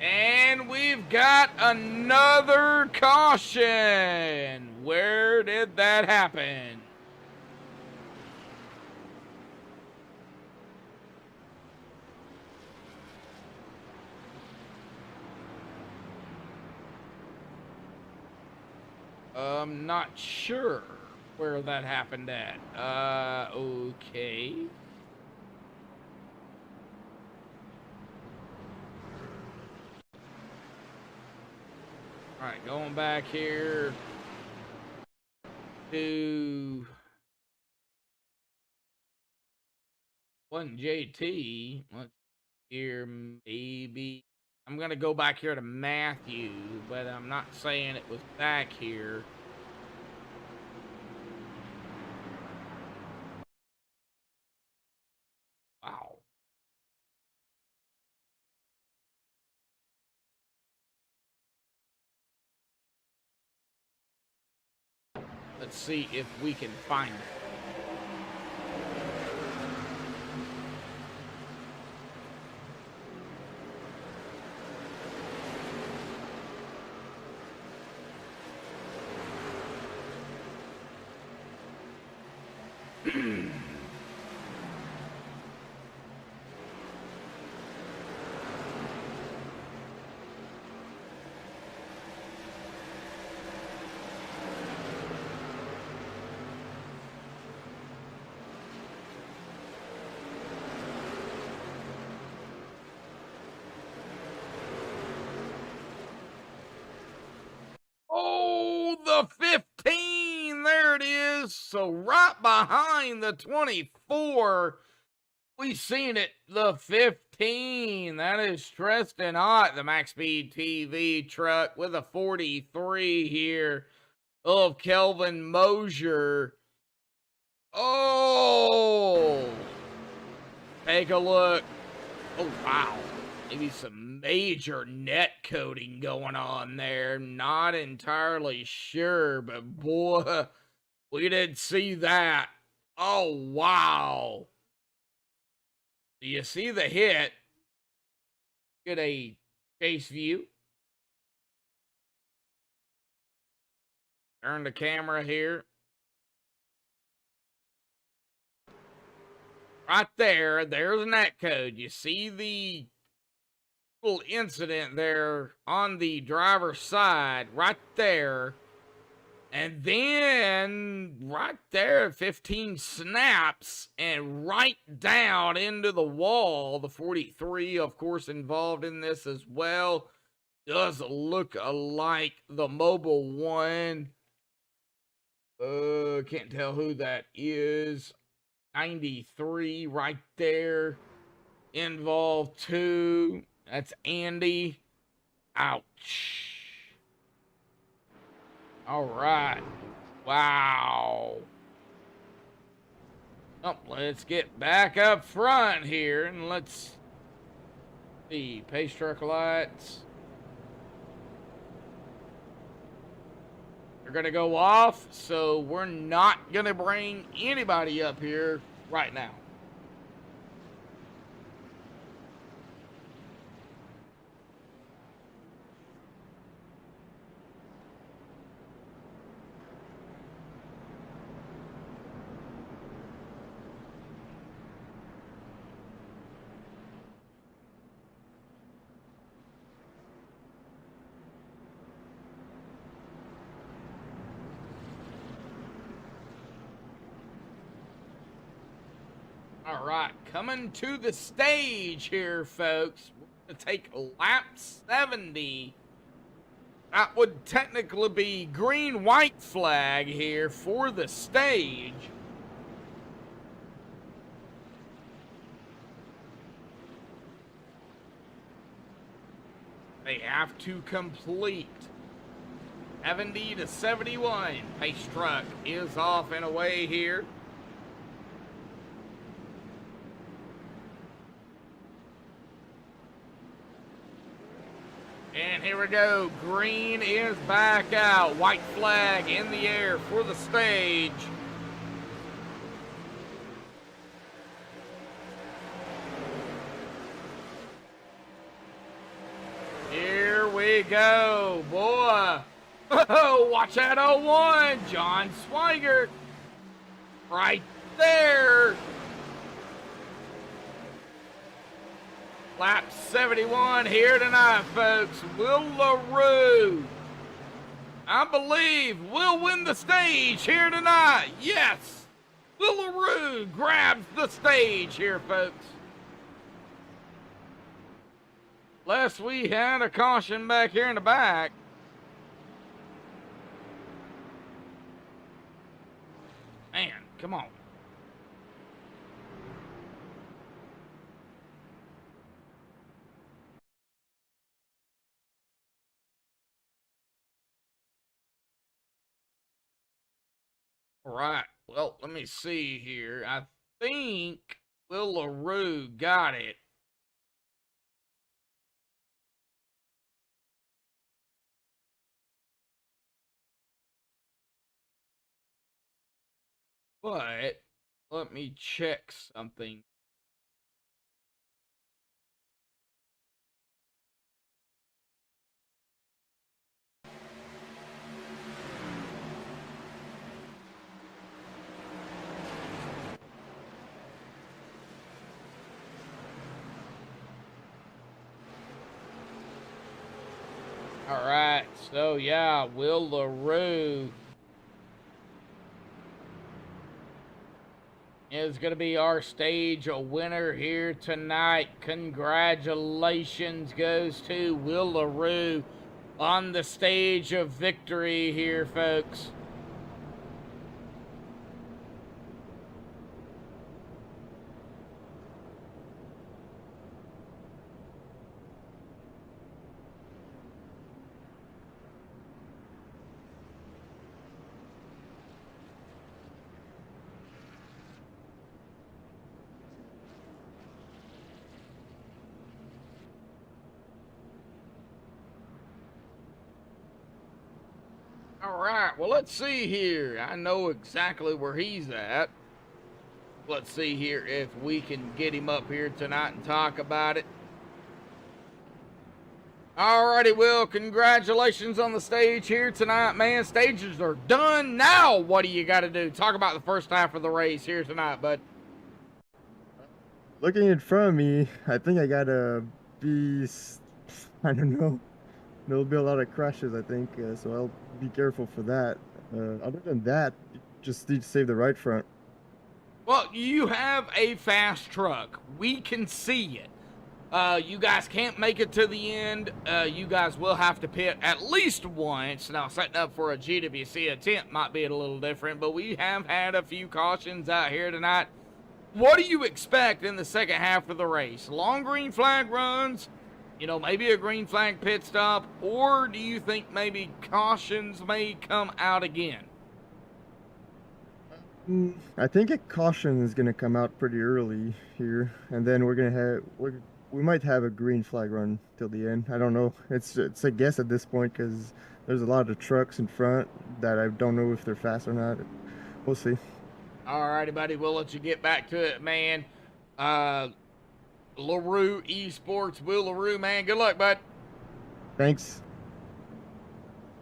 And we've got another caution. Where did that happen? I'm not sure where that happened at. Okay. All right, going back here to wasn't JT. Let's here maybe. I'm gonna go back here to Matthew, but I'm not saying it was back here. Wow. Let's see if we can find it. Oh, the 15. There it is. So right behind the 24. We seen it. The 15. That is Tristan Ott, the Max Speed TV truck with a 43 here of Kelvin Mosier. Oh, take a look. Oh, wow. Maybe some major net coating going on there. Not entirely sure, but boy, we did see that. Oh, wow. Do you see the hit? Get a chase view. Turn the camera here. Right there, there's a net code. You see the little incident there on the driver's side, right there. And then right there, 15 snaps and right down into the wall. The 43, of course, involved in this as well. Does look like the Mobil 1. Can't tell who that is. 93 right there. Involved too. That's Andy. Ouch. All right. Wow. Oh, let's get back up front here and let's see. Pace truck lights. They're going to go off, so we're not going to bring anybody up here right now. All right, coming to the stage here, folks. We're going to take lap 70. That would technically be green-white flag here for the stage. They have to complete 70 to 71. Pace truck is off and away here. And here we go. Green is back out. White flag in the air for the stage. Here we go, boy. Oh, watch that 01. John Swigert. Right there. Lap 71 here tonight, folks. Will LaRue, I believe, will win the stage here tonight. Yes. Will LaRue grabs the stage here, folks. Lest we had a caution back here in the back. Man, come on. All right. Well, let me see here. I think Will LaRue got it. But let me check something. All right, so yeah, Will LaRue is going to be our stage winner here tonight. Congratulations goes to Will LaRue on the stage of victory here, folks. All right, well, let's see here. I know exactly where he's at. Let's see here if we can get him up here tonight and talk about it. Alrighty, Will, congratulations on the stage here tonight, man. Stages are done. Now, what do you got to do? Talk about the first half of the race here tonight, bud. Looking in front of me, I think I gotta be, I don't know. There'll be a lot of crashes, I think, so I'll be careful for that. Other than that, you just need to save the right front. Well, you have a fast truck. We can see it. You guys can't make it to the end. You guys will have to pit at least once. Now, setting up for a GWC attempt might be a little different, but we have had a few cautions out here tonight. What do you expect in the second half of the race? Long green flag runs, you know, maybe a green flag pit stop, or do you think maybe cautions may come out again? I think a caution is gonna come out pretty early here, and then we might have a green flag run till the end. I don't know. It's a guess at this point because there's a lot of trucks in front that I don't know if they're fast or not. We'll see. Alrighty, buddy. We'll let you get back to it, man. LaRue Esports, Will LaRue, man. Good luck, bud. Thanks.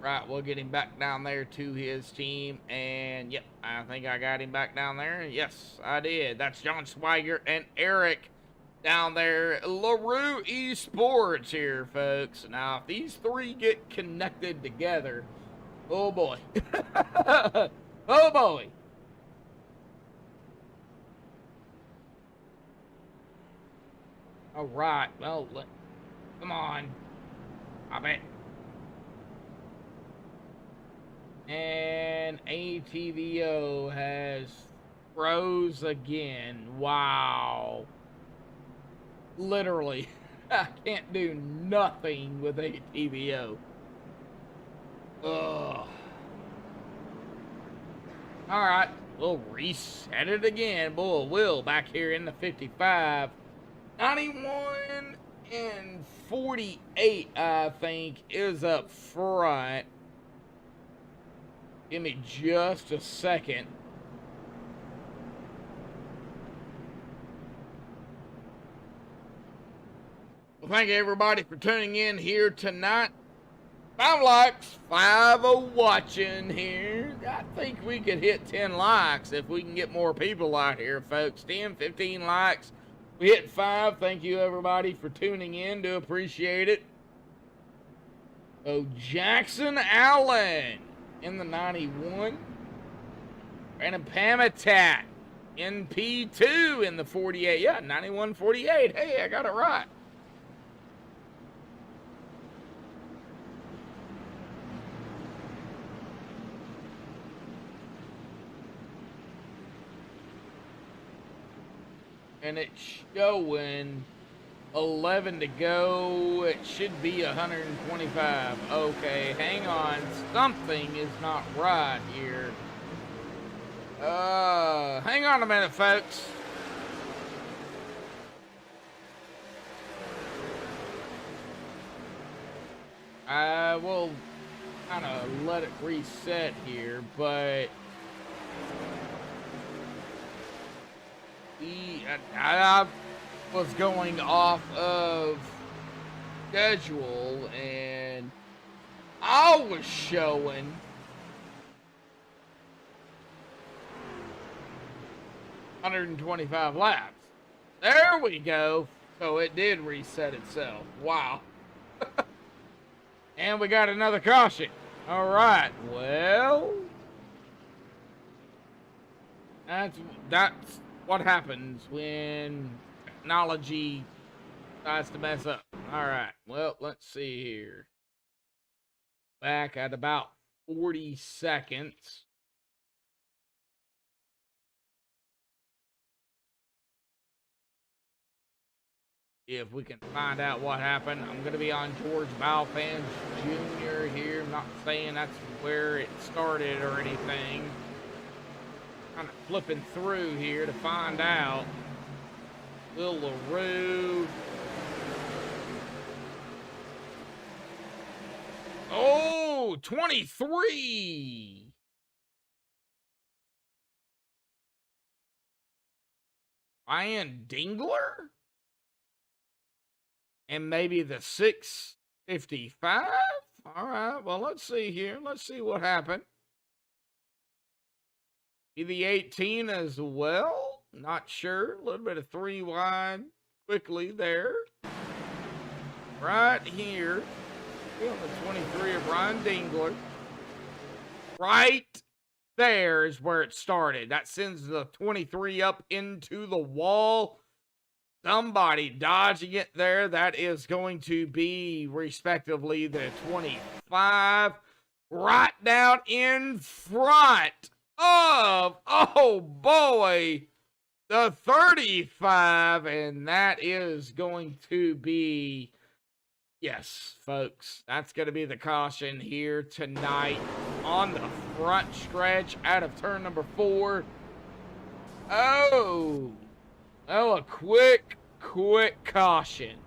Right, we'll get him back down there to his team. And, yep, I think I got him back down there. Yes, I did. That's John Swigert and Eric down there. LaRue Esports here, folks. Now, if these three get connected together, oh, boy. Oh, boy. All right. Well, come on. I bet. And ATVO has froze again. Wow. Literally, I can't do nothing with ATVO. Ugh. All right, we'll reset it again. Boy, Will back here in the 55. 91 and 48, I think, is up front. Give me just a second. Well, thank you everybody for tuning in here tonight. 5 likes, 5 watching here. I think we could hit 10 likes if we can get more people out here, folks. 10, 15 likes. We hit 5. Thank you everybody for tuning in. Do appreciate it. Oh, Jackson Allen in the 91. Brandon Pamitat in P2 in the 48. Yeah, 91-48. Hey, I got it right. And it's showing 11 to go. It should be 125. Okay, hang on. Something is not right here. Hang on a minute, folks. I will kind of let it reset here, but I was going off of schedule and I was showing $125 laps. There we go. So it did reset itself. Wow. And we got another caution. All right. Well, that's what happens when technology decides to mess up. All right. Well, let's see here. Back at about 40 seconds. If we can find out what happened. I'm going to be on George Balfans Jr. here. I'm not saying that's where it started or anything. Kind of flipping through here to find out. Will LaRue. Oh, 23. Ryan Dingler? And maybe the 655? All right, well, let's see here. Let's see what happened. Be the 18 as well. Not sure. A little bit of 3 wide quickly there. Right here. On the 23 of Ryan Dingler. Right there is where it started. That sends the 23 up into the wall. Somebody dodging it there. That is going to be, respectively, the 25. Right down in front of, oh boy, the 35. And that is going to be, yes, folks, that's going to be the caution here tonight on the front stretch out of turn number 4. Oh, a quick caution.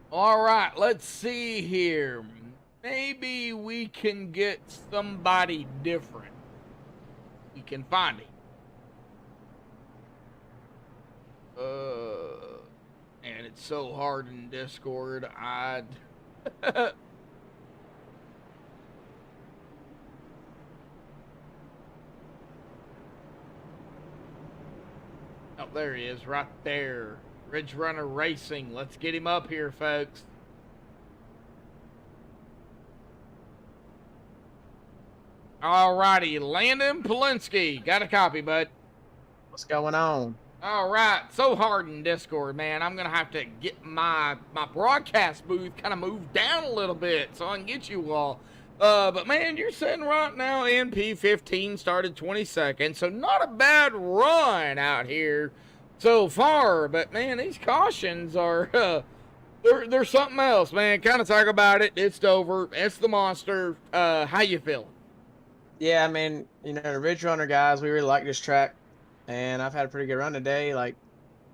All right, let's see here. Maybe we can get somebody different. We can find it. And it's so hard in Discord. Oh, there he is, right there. Ridge Runner Racing. Let's get him up here, folks. Alrighty, Landon Polinsky. Got a copy, bud. What's going on? All right, so hard in Discord, man. I'm gonna have to get my broadcast booth kind of moved down a little bit so I can get you all. But man, you're sitting right now in P15, started 22nd, so not a bad run out here so far. But man, these cautions are they're something else, man. Kind of talk about it. It's Dover. It's the monster. How you feeling? Yeah, I mean, you know, the Ridge Runner guys, we really like this track, and I've had a pretty good run today. Like,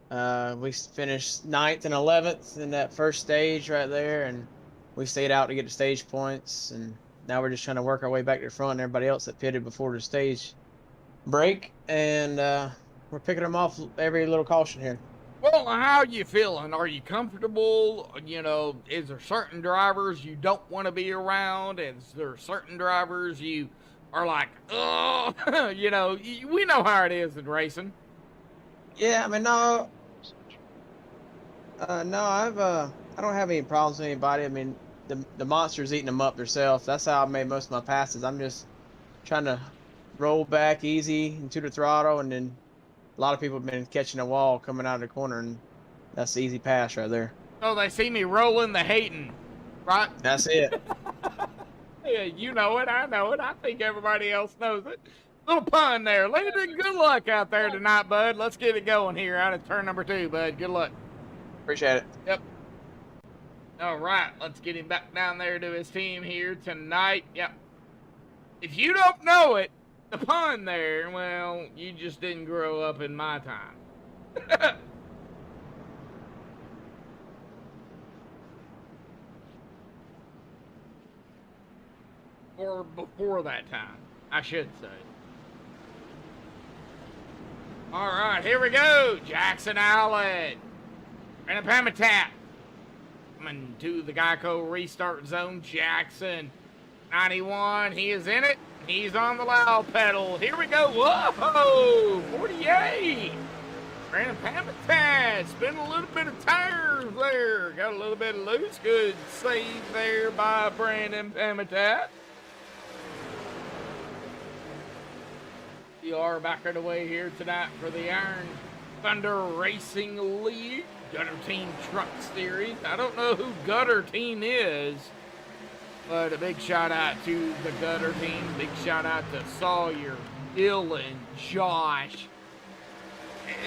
we finished 9th and 11th in that first stage right there, and we stayed out to get the stage points, and now we're just trying to work our way back to the front and everybody else that pitted before the stage break, and we're picking them off every little caution here. Well, how you feeling? Are you comfortable? You know, is there certain drivers you don't want to be around? Is there certain drivers you are like, oh, you know, we know how it is in racing. Yeah, I mean, no, I don't have any problems with anybody. I mean, the monster's eating them up themselves. That's how I made most of my passes. I'm just trying to roll back easy into the throttle, and then a lot of people have been catching a wall coming out of the corner, and that's the easy pass right there. Oh, they see me rolling the hating, right? That's it. Yeah, you know it. I know it. I think everybody else knows it. Little pun there. Landon, good luck out there tonight, bud. Let's get it going here out of turn number 2, bud. Good luck. Appreciate it. Yep. All right, let's get him back down there to his team here tonight. Yep. If you don't know it, the pun there, well, you just didn't grow up in my time. Or before that time, I should say. All right, here we go. Jackson Allen. And a Pamitat. Coming to the Geico restart zone. Jackson, 91. He is in it. He's on the loud pedal. Here we go. Whoa! 48. Brandon Pamitat. Spin a little bit of tires there. Got a little bit of loose. Good save there by Brandon Pamitat. We are back on the way here tonight for the Iron Thunder Racing League Gutter Team Truck Series. I don't know who Gutter Team is, but a big shout out to the Gutter Team. Big shout out to Sawyer, Dylan, Josh,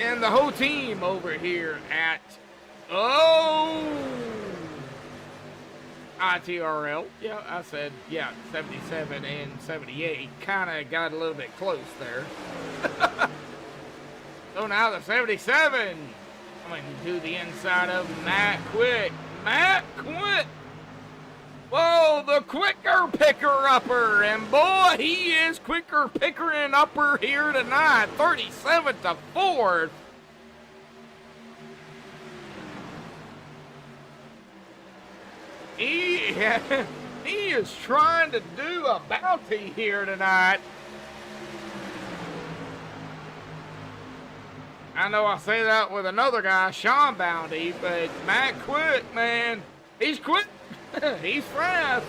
and the whole team over here at ITRL. Yeah, I said, yeah, 77 and 78. Kind of got a little bit close there. So now the 77 coming to the inside of Matt Quick. Matt Quick. Whoa, the quicker picker-upper. And boy, he is quicker picker-upper here tonight. 37 to 4th. He is trying to do a bounty here tonight. I know I say that with another guy, Sean Bounty, but Matt Quick, man, he's quick. He's fast.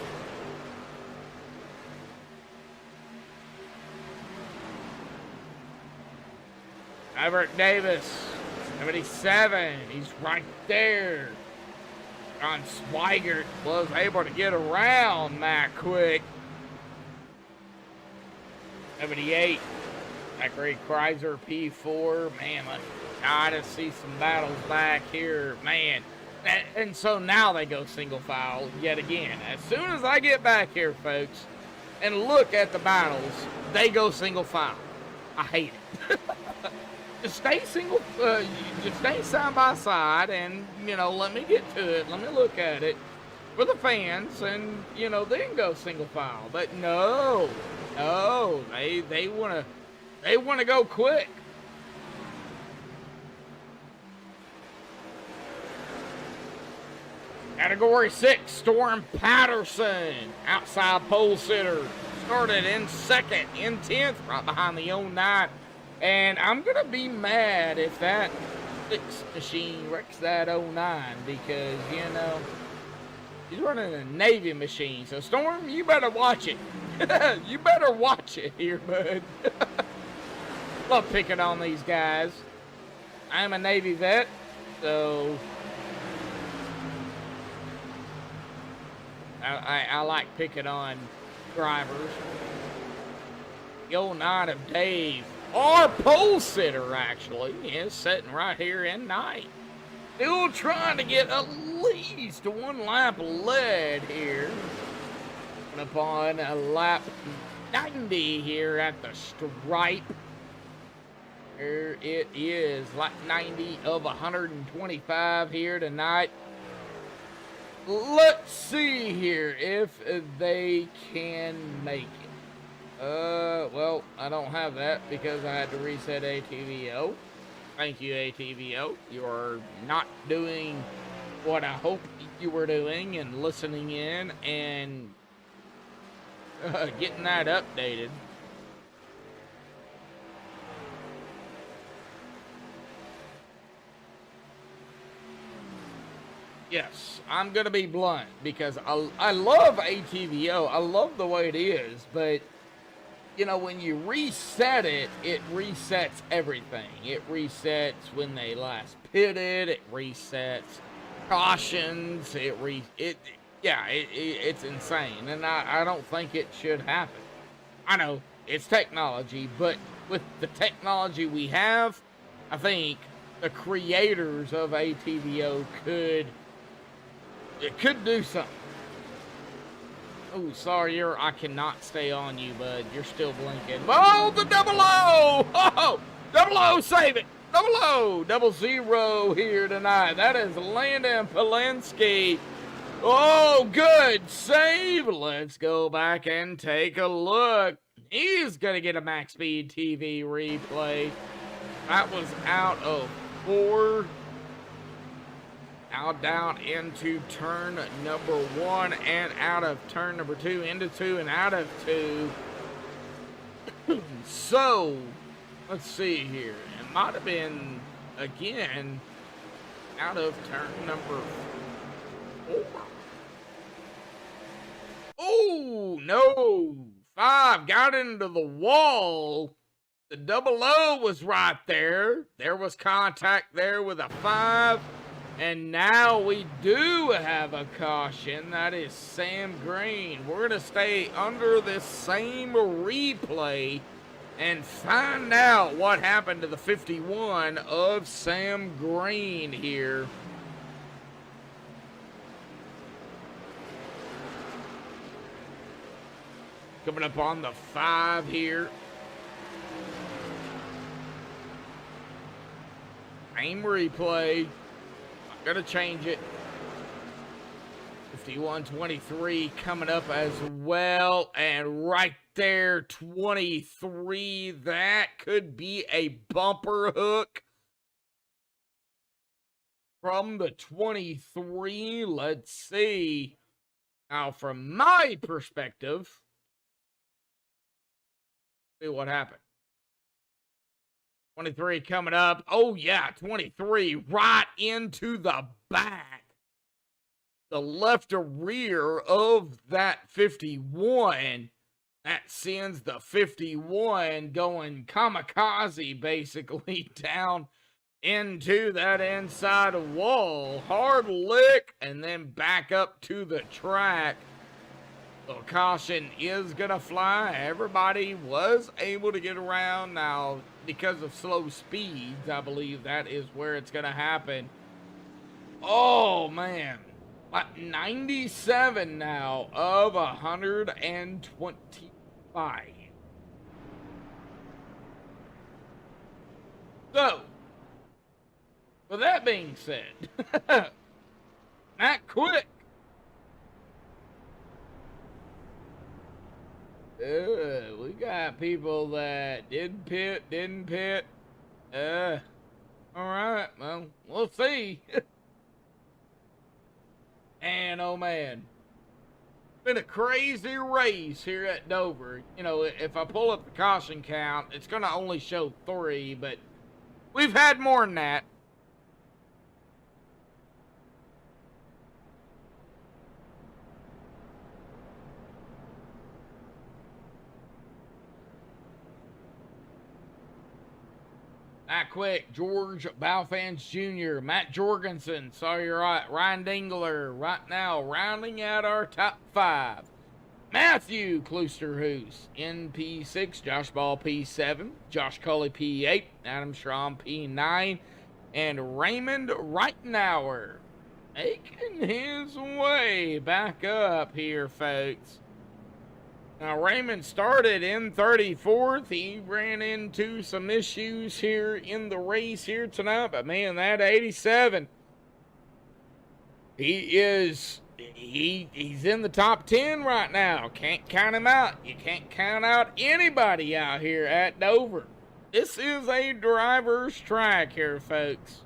Everett Davis, 77. He's right there. John Swigert was able to get around Matt Quick. 78. Zachary Kreiser, P4. Man, let's try to see some battles back here. Man. And so now they go single file yet again. As soon as I get back here, folks, and look at the battles, they go single file. I hate it. Just stay just stay side by side, and let me get to it. Let me look at it for the fans, and then go single file. But no, they wanna go quick. Category 6, Storm Patterson, outside pole sitter, started in 2nd, in 10th, right behind the 09. And I'm going to be mad if that Fix machine wrecks that 09 because, you know, he's running a Navy machine. So, Storm, you better watch it. You better watch it here, bud. Love picking on these guys. I'm a Navy vet, so I like picking on drivers. The old night of Dave, our pole sitter actually, is sitting right here in night. Still trying to get at least one lap lead here. Upon a lap 90 here at the stripe. There it is, lap 90 of 125 here tonight. Let's see here if they can make it. Well, I don't have that because I had to reset ATVO. Thank you, ATVO. You are not doing what I hoped you were doing and listening in and getting that updated. Yes, I'm gonna be blunt because I love ATVO. I love the way it is, but you know, when you reset it, it resets everything. It resets when they last pitted. It resets cautions. It's insane, and I don't think it should happen. I know it's technology, but with the technology we have, I think the creators of ATVO could do something. Oh, sorry, I cannot stay on you, bud. You're still blinking. Oh, the double O! Oh, double O, save it! Double zero here tonight. That is Landon Polinsky. Oh, good save. Let's go back and take a look. He's going to get a Max Speed TV replay. That was out of 4. Now down into turn number 1 and out of turn number 2, into 2 and out of 2. So, let's see here. It might have been, again, out of turn number 4. Oh, no. 5 got into the wall. The double O was right there. There was contact there with a 5. And now we do have a caution. That is Sam Green. We're going to stay under this same replay and find out what happened to the 51 of Sam Green here. Coming up on the 5 here. Same replay. Gonna change it. 51-23 coming up as well, and right there 23. That could be a bumper hook from the 23. Let's see. Now, from my perspective, see what happened. 23 coming up. Oh, yeah, 23 right into the back. The left or rear of that 51. That sends the 51 going kamikaze, basically, down into that inside wall. Hard lick, and then back up to the track. The caution is going to fly. Everybody was able to get around. Now, because of slow speeds, I believe that is where it's going to happen. Oh, man. 97 now of 125. So, with that being said, not quick. We got people that didn't pit. All right, well, we'll see. And, oh, man. Been a crazy race here at Dover. You know, if I pull up the caution count, it's going to only show 3, but we've had more than that. Matt Quick, George Balfans Jr., Matt Jorgensen, saw you right, Ryan Dingler, right now rounding out our top 5. Matthew Kloosterhoos, NP6, Josh Ball P7, Josh Cully P8, Adam Schramm P9, and Raymond Reitenauer making his way back up here, folks. Now, Raymond started in 34th. He ran into some issues here in the race here tonight. But, man, that 87, he's in the top 10 right now. Can't count him out. You can't count out anybody out here at Dover. This is a driver's track here, folks.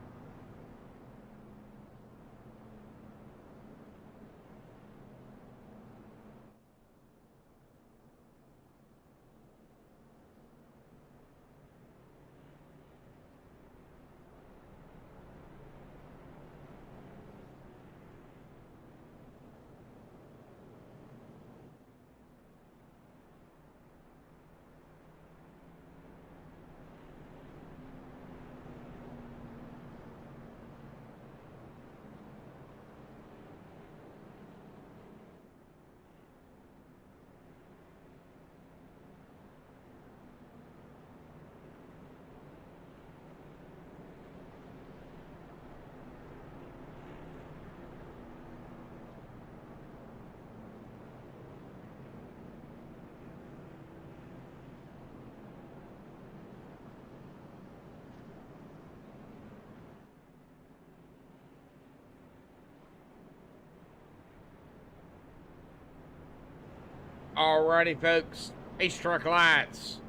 Alrighty, folks. Race truck lights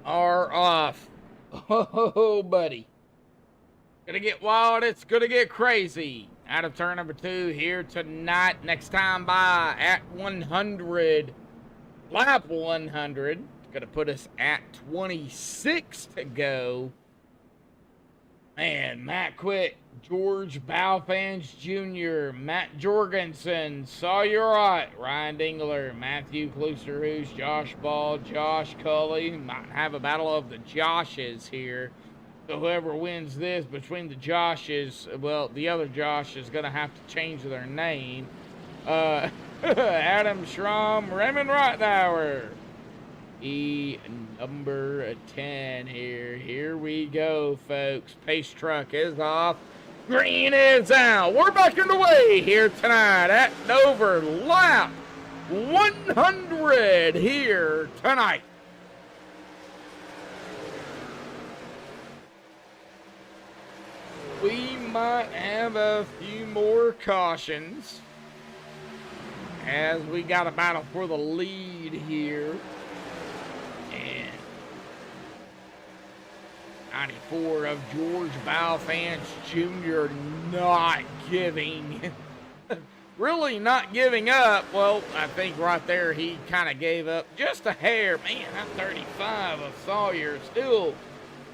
are off. Oh, buddy. Gonna get wild. It's gonna get crazy. Out of turn number 2 here tonight. Next time by at 100. Lap 100. Gonna put us at 26 to go. Man, Matt Quick, George Balfans Jr., Matt Jorgensen, Sawyer Right, Ryan Dingler, Matthew Kloosterhoos, Josh Ball, Josh Cully. Might have a battle of the Joshes here. So whoever wins this between the Joshes, well, the other Josh is going to have to change their name. Adam Schramm, Raymond Reitenauer. Number 10 here. Here we go, folks. Pace truck is off. Green is out. We're back underway here tonight at Dover. Lap 100 here tonight. We might have a few more cautions as we got a battle for the lead here. And 94 of George Balfans Jr. not giving, really not giving up. Well, I think right there he kind of gave up just a hair. Man, that 35 of Sawyer still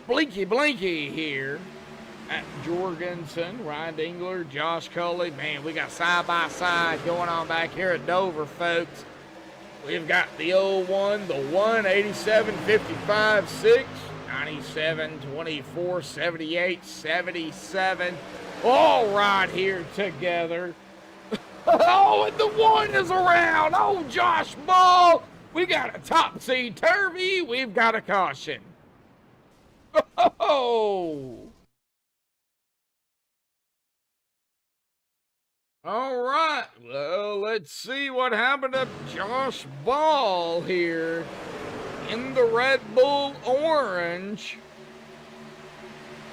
blinky here. At Jorgensen, Ryan Dingler, Josh Cully. Man, we got side by side going on back here at Dover, folks. We've got the 01, the 1, 87, 55, 6, 97, 24, 78, 77. All right here together. Oh, and the 1 is around. Oh, Josh Ball. We got a topsy-turvy. We've got a caution. Oh. All right, well, let's see what happened to Josh Ball here in the Red Bull Orange.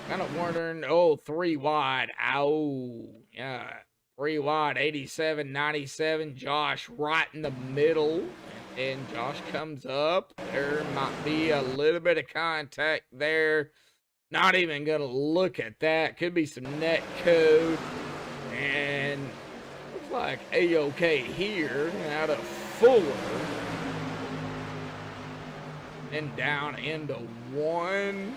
Kind of wondering, 3 wide. Ow, yeah, 3 wide, 87, 97. Josh right in the middle. And Josh comes up. There might be a little bit of contact there. Not even going to look at that. Could be some net code. And looks like A-OK here out of 4. And down into 1.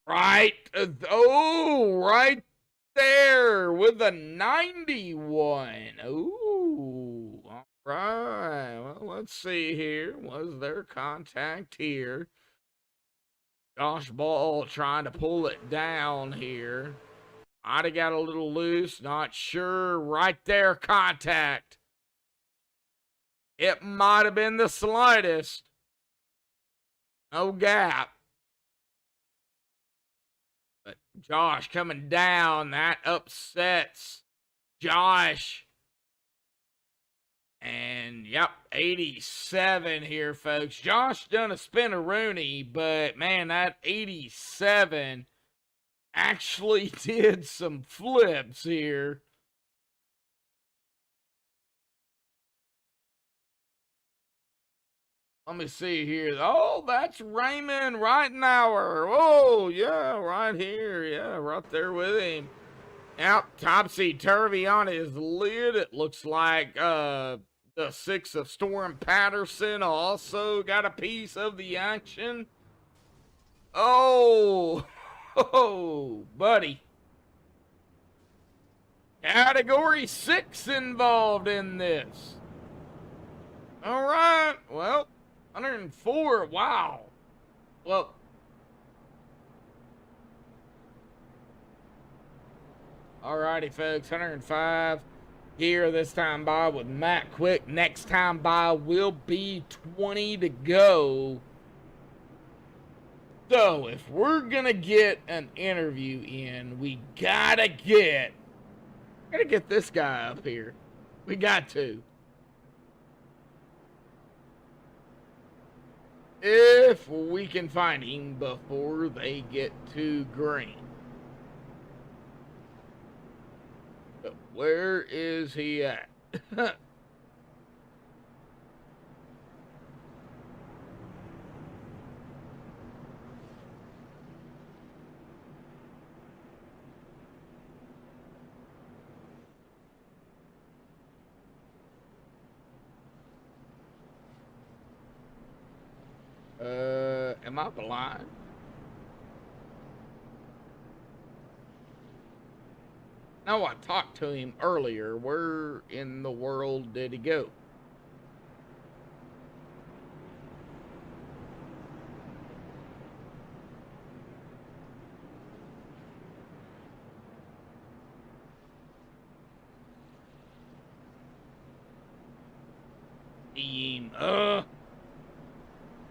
Right. Right there with a 91. Ooh. All Right. Well, let's see here. Was there contact here? Josh Ball trying to pull it down here. Might have got a little loose. Not sure. Right there, contact. It might have been the slightest. No gap. But Josh coming down. That upsets Josh. And, yep, 87 here, folks. Josh done a spin-a-rooney, but, man, that 87 actually did some flips here. Let me see here. Oh, that's Raymond Reitenauer. Oh, yeah, right here. Yeah, right there with him. Yep, topsy-turvy on his lid. It looks like the 6 of Storm Patterson also got a piece of the action. Oh, buddy. Category 6 involved in this. All right, well, 104, wow. Well, alrighty, folks, 105 here this time by with Matt Quick. Next time by will be 20 to go. So, if we're gonna get an interview in, we gotta get this guy up here. We got to. If we can find him before they get too green. But where is he at? Am I blind? No, I talked to him earlier. Where in the world did he go?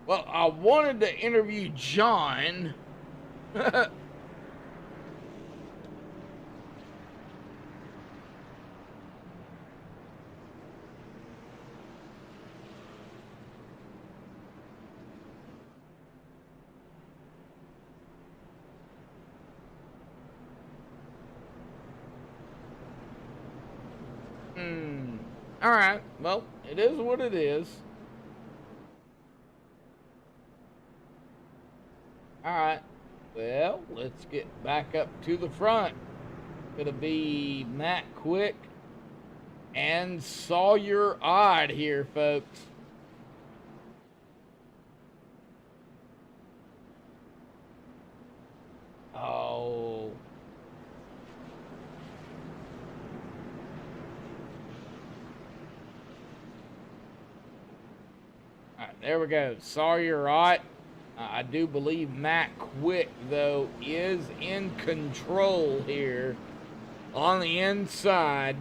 Well, I wanted to interview John. All right. Well, it is what it is. All right. Well, let's get back up to the front. Gonna be Matt Quick and Sawyer Odd here, folks. Oh. All right, there we go. Sawyer Ott. I do believe Matt Quick, though, is in control here on the inside.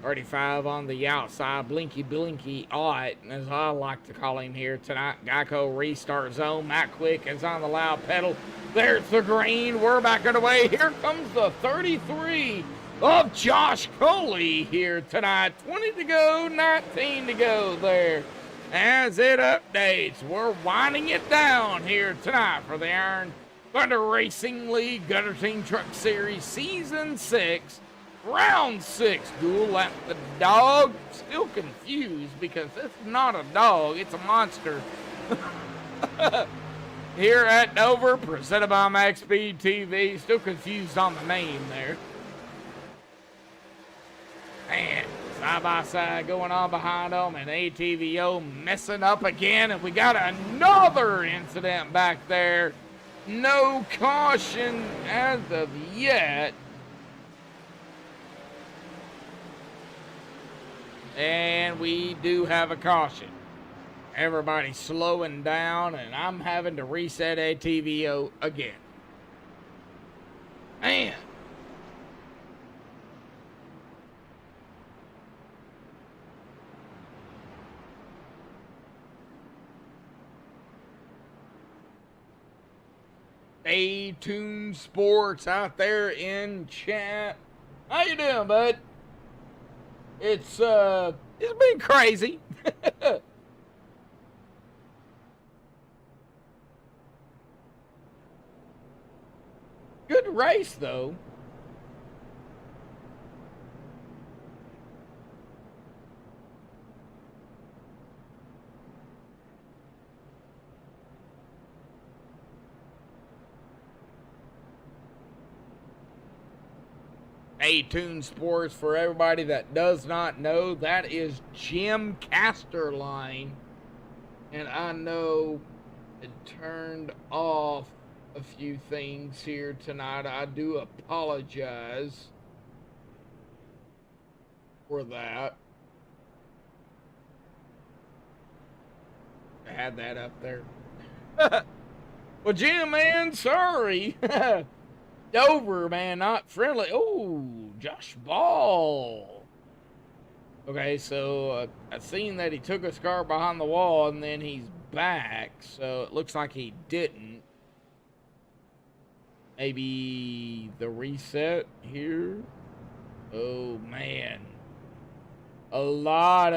35 on the outside. Blinky Blinky Ott, as I like to call him here tonight. Geico restart zone. Matt Quick is on the loud pedal. There's the green. We're back underway. Here comes the 33 of Josh Coley here tonight. 20 to go, 19 to go there. As it updates, we're winding it down here tonight for the Iron Thunder Racing League Gutter Team Truck Series Season 6, Round 6 duel at the dog. Still confused because it's not a dog, it's a monster. Here at Dover, presented by Max Speed TV. Still confused on the name there. Man. Side by side going on behind them, and ATVO messing up again, and we got another incident back there. No caution as of yet. And and we do have a caution. Everybody's slowing down, and I'm having to reset ATVO again. Man. Stay tuned sports out there in chat. How you doing, bud? It's been crazy. Good race though. A-Tune Sports, for everybody that does not know, that is Jim Casterline. And I know it turned off a few things here tonight. I do apologize for that. I had that up there. Well, Jim, man, sorry. Dover, man, not friendly. Oh, Josh Ball. Okay, so I seen that he took his car behind the wall and then he's back. So it looks like he didn't. Maybe the reset here. Oh man, a lot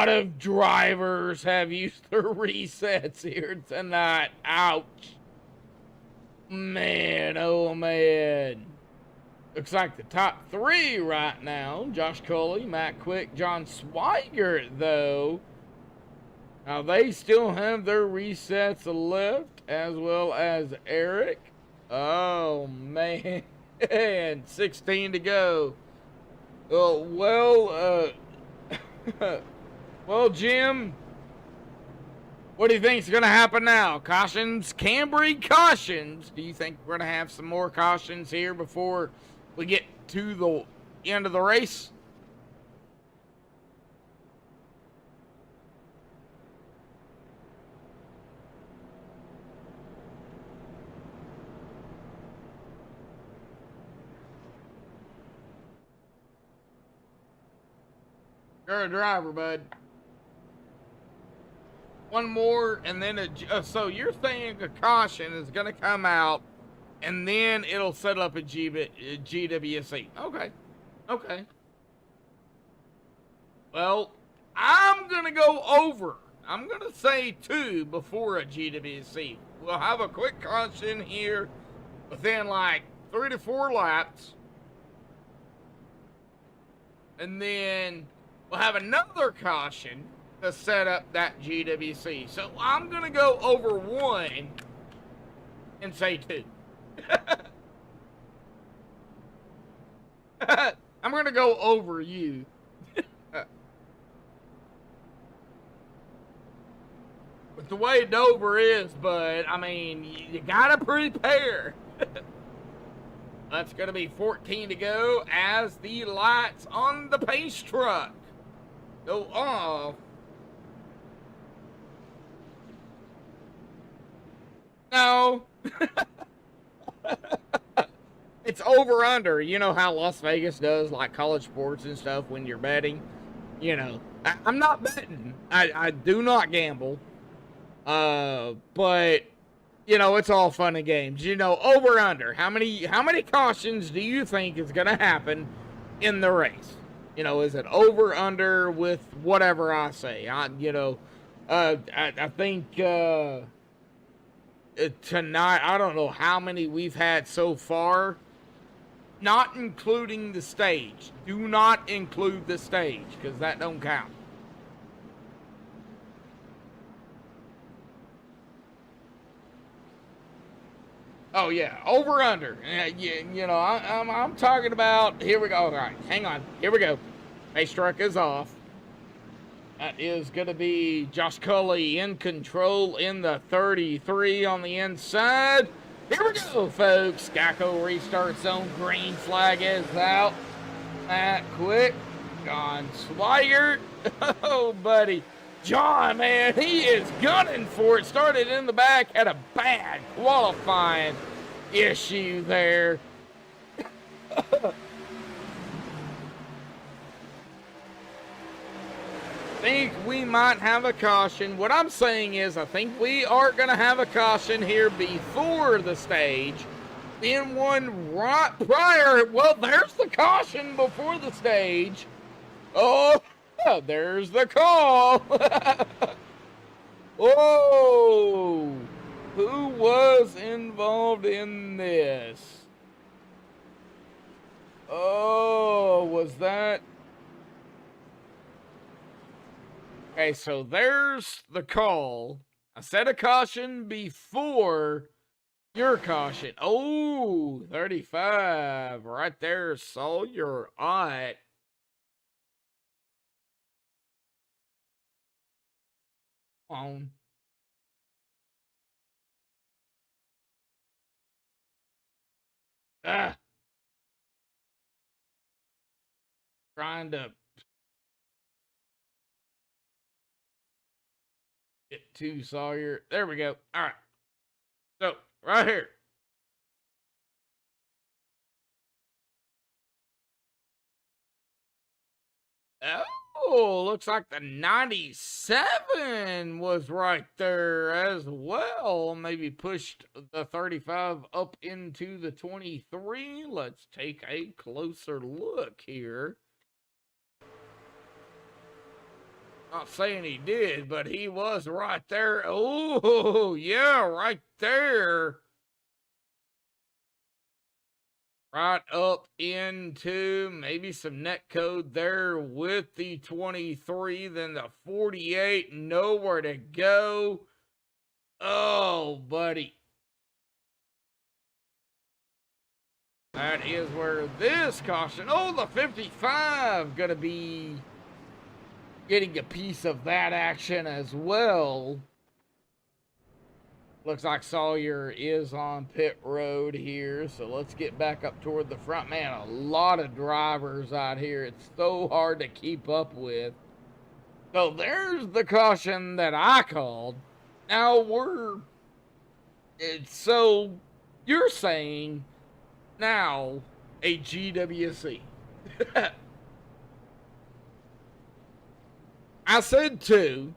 of drivers have used the resets here tonight. Ouch. Man, oh man. Looks like the top three right now. Josh Coley, Matt Quick, John Swigert, though. Now, they still have their resets left, as well as Eric. Oh, man. 16 to go. Well, Jim, what do you think is going to happen now? Cautions, Cambry cautions. Do you think we're going to have some more cautions here before we get to the end of the race? You're a driver, bud. One more, and then so you're saying a caution is going to come out, and then it'll set up a GWC. Okay. Okay. Well, I'm going to go over. I'm going to say 2 before a GWC. We'll have a quick caution here within like 3 to 4 laps. And then we'll have another caution to set up that GWC. So I'm going to go over 1 and say 2. I'm going to go over you. But the way Dover is, bud, I mean, you got to prepare. That's going to be 14 to go as the lights on the pace truck go off. No. It's over under. You know how Las Vegas does, like college sports and stuff, when you're betting. You know, I'm not betting. I do not gamble. But you know, it's all fun and games. You know, over under. How many cautions do you think is going to happen in the race? You know, is it over under with whatever I say? I think tonight, I don't know how many we've had so far, not including the stage. Do not include the stage, because that don't count. Oh yeah, over under. You know, I'm talking about. Here we go. All right, hang on. Here we go. Pace truck is off. That is going to be Josh Cully in control in the 33 on the inside. Here we go, folks. Geico restart zone. Green flag is out. Matt Quick Gone Swigert. Oh, buddy. John, man, he is gunning for it. Started in the back, had a bad qualifying issue there. Think we might have a caution. What I'm saying is I think we are going to have a caution here before the stage. Then one right prior. Well, there's the caution before the stage. Oh, there's the call. Whoa. Who was involved in this? Oh, was that? Okay, so there's the call. I set a caution before your caution. Oh, 35. Right there, Sawyer Ott. On. Ah. Trying to get to Sawyer. There we go. All right. So, right here. Oh, looks like the 97 was right there as well. Maybe pushed the 35 up into the 23. Let's take a closer look here. Not saying he did, but he was right there. Oh, yeah, right there. Right up into maybe some net code there with the 23, then the 48, nowhere to go. Oh, buddy. That is where this caution, oh, the 55 gonna be getting a piece of that action as well. Looks like Sawyer is on pit road here, so let's get back up toward the front. Man, a lot of drivers out here. It's so hard to keep up with. So there's the caution that I called. Now so you're saying now a GWC. I said 2.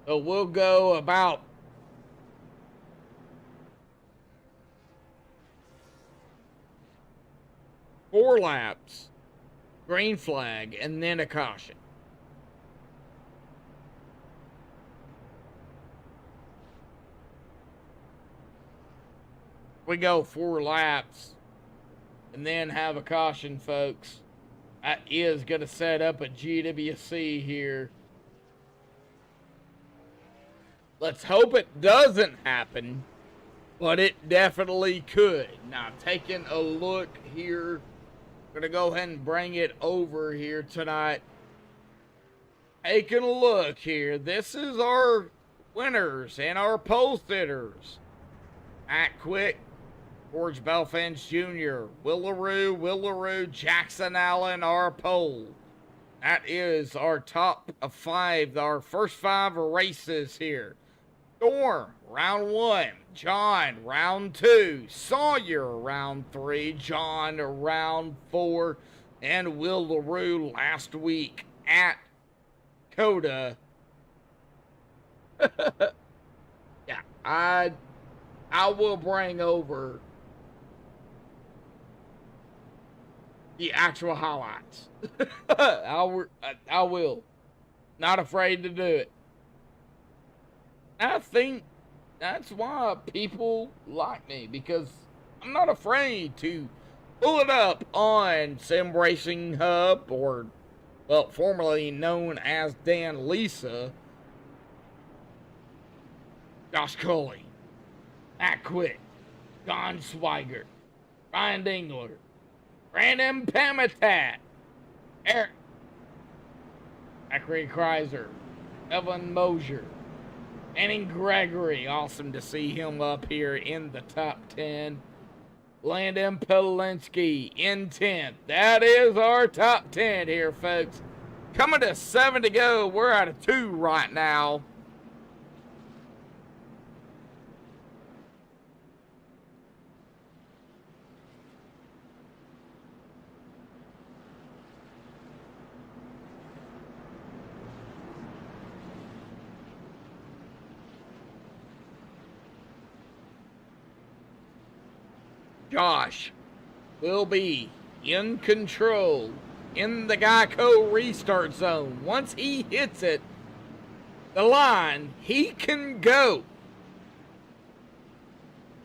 So we'll go about 4 laps, green flag, and then a caution. We go 4 laps and then have a caution, folks. That is going to set up a GWC here. Let's hope it doesn't happen, but it definitely could. Now, taking a look here, I'm going to go ahead and bring it over here tonight. Taking a look here, this is our winners and our pole sitters. Matt Quick, George Belfans Jr., Willaroo, Jackson Allen, our pole. That is our top 5, our first 5 races here. Storm, round 1. John, round 2. Sawyer, round 3. John, round 4. And Willaroo last week at Coda. Yeah, I will bring over the actual highlights. I will. Not afraid to do it. I think that's why people like me, because I'm not afraid to pull it up on Sim Racing Hub, or, well, formerly known as Dan Lisa. Josh Cully, Matt Quick, Don Swigert, Ryan Dingler, Brandon Pamitat, Eric Zachary Kreiser, Evan Mosier, Anning Gregory, awesome to see him up here in the top 10. Landon Polinsky in 10th. That is our top 10 here, folks. Coming to 7 to go. We're out of 2 right now. Josh will be in control in the Geico restart zone. Once he hits it, the line, he can go.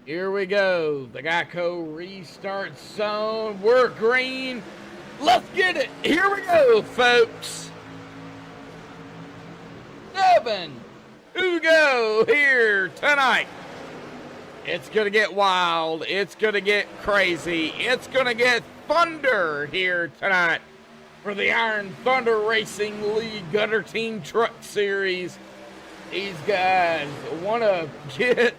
Here we go. The Geico restart zone. We're green. Let's get it. Here we go, folks. 7 to go here tonight. It's going to get wild. It's going to get crazy. It's going to get thunder here tonight for the Iron Thunder Racing League Gutter Team Truck Series. These guys want to get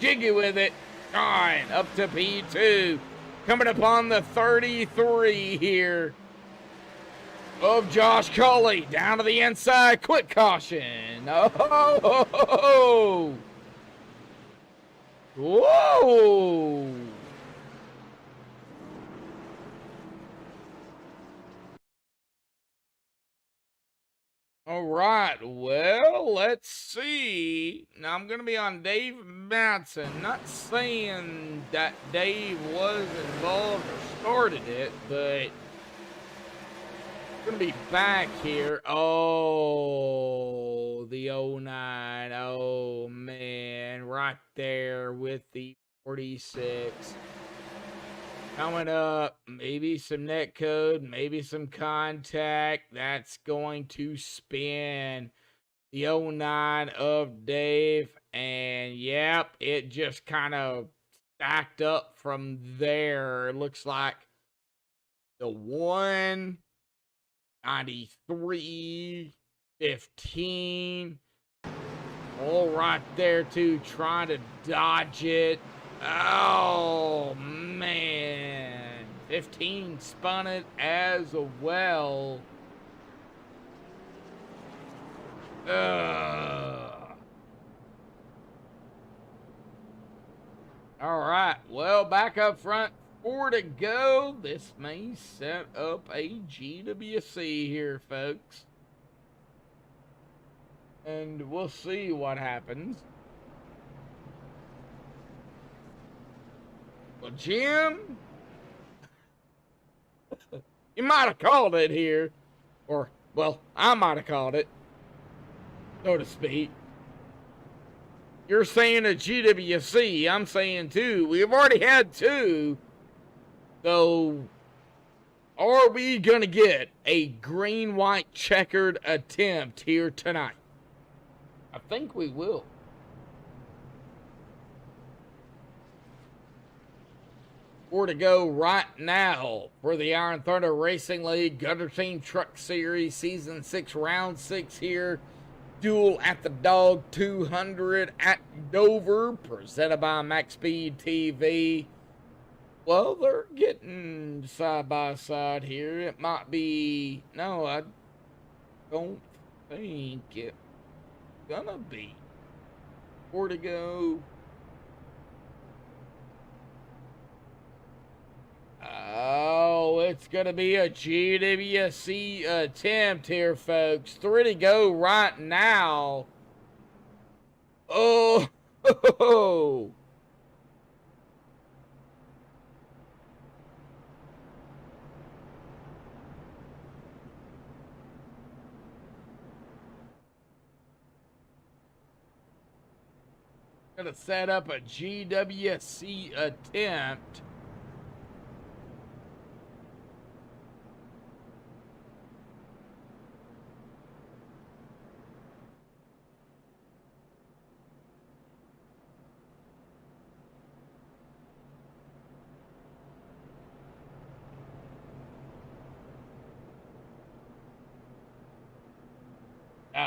jiggy with it. Fine, up to P2. Coming upon the 33 here of Josh Culley. Down to the inside. Quick caution. Oh! Whoa! All right, well, let's see. Now, I'm going to be on Dave Matson. Not saying that Dave was involved or started it, but I'm going to be back here. Oh, the 09. Oh, man. Right there with the 46. Coming up, maybe some net code, maybe some contact. That's going to spin the 09 of Dave. And, yep, it just kind of stacked up from there. It looks like the 193, 15. All right there, too, trying to dodge it. Oh, man. 15 spun it as well. All right. Well, back up front. 4 to go. This may set up a GWC here, folks. And we'll see what happens. Well, Jim, you might have called it here. Or, well, I might have called it, so to speak. You're saying a GWC. I'm saying 2. We've already had 2. So, are we going to get a green-white checkered attempt here tonight? I think we will. To go right now for the Iron Thunder Racing League Gutter Team Truck Series Season 6 Round 6 here. Duel at the Dog 200 at Dover, presented by Max Speed TV. Well, they're getting side by side here. It might be, no, I don't think it's gonna be. 4 to go. Oh, it's going to be a GWC attempt here, folks. 3 to go right now. Oh, going to set up a GWC attempt.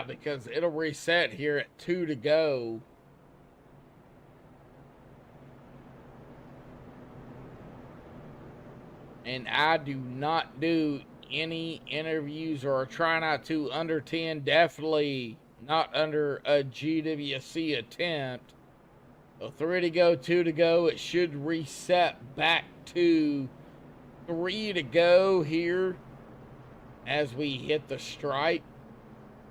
Because it'll reset here at 2 to go. And I do not do any interviews, or try not to, under 10. Definitely not under a GWC attempt. So 3 to go, 2 to go. It should reset back to 3 to go here as we hit the stripe.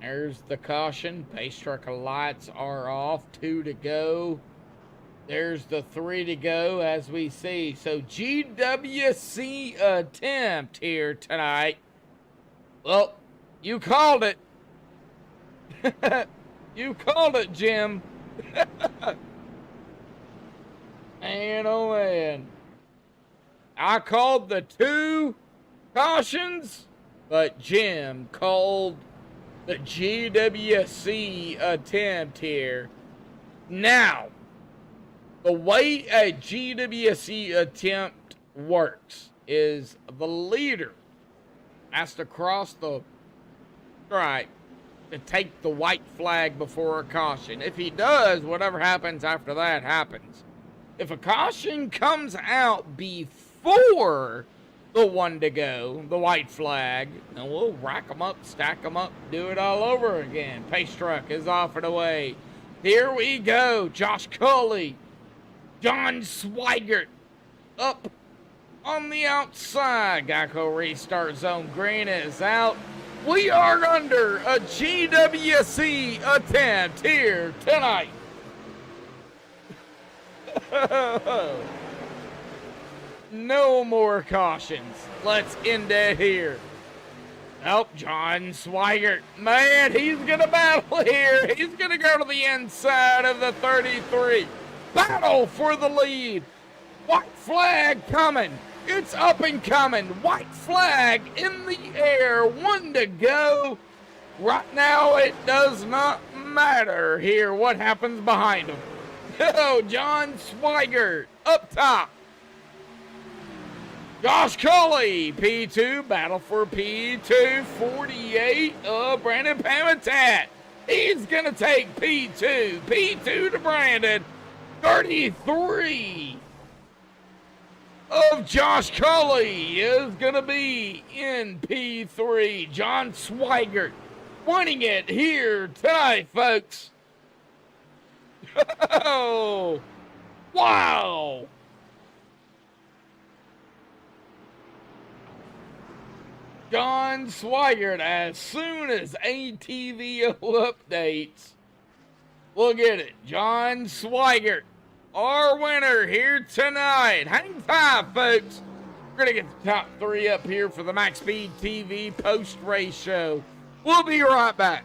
There's the caution. Pace truck lights are off. 2 to go. There's the 3 to go as we see. So GWC attempt here tonight. Well, you called it. You called it, Jim. Man, oh man. I called the 2 cautions, but Jim called the GWC attempt here. Now, the way a GWC attempt works is the leader has to cross the stripe to take the white flag before a caution. If he does, whatever happens after that happens. If a caution comes out before the 1 to go, the white flag, then we'll rack them up, stack them up, do it all over again. Pace truck is off and away. Here we go. Josh Cully, John Swigert up on the outside. Geico restart zone green is out. We are under a GWC attempt here tonight. No more cautions. Let's end it here. Nope, John Swigert. Man, he's going to battle here. He's going to go to the inside of the 33. Battle for the lead. White flag coming. It's up and coming. White flag in the air. 1 to go. Right now, it does not matter here what happens behind him. Oh, John Swigert up top. Josh Cully, P2, battle for P2, 48 of Brandon Pamitat. He's going to take P2. P2 to Brandon. 33 of Josh Cully is going to be in P3. John Swigert winning it here tonight, folks. Oh, wow. John Swigert, as soon as ATVO updates, we'll get it. John Swigert, our winner here tonight. Hang tight, folks. We're going to get the top 3 up here for the Max Speed TV post-race show. We'll be right back.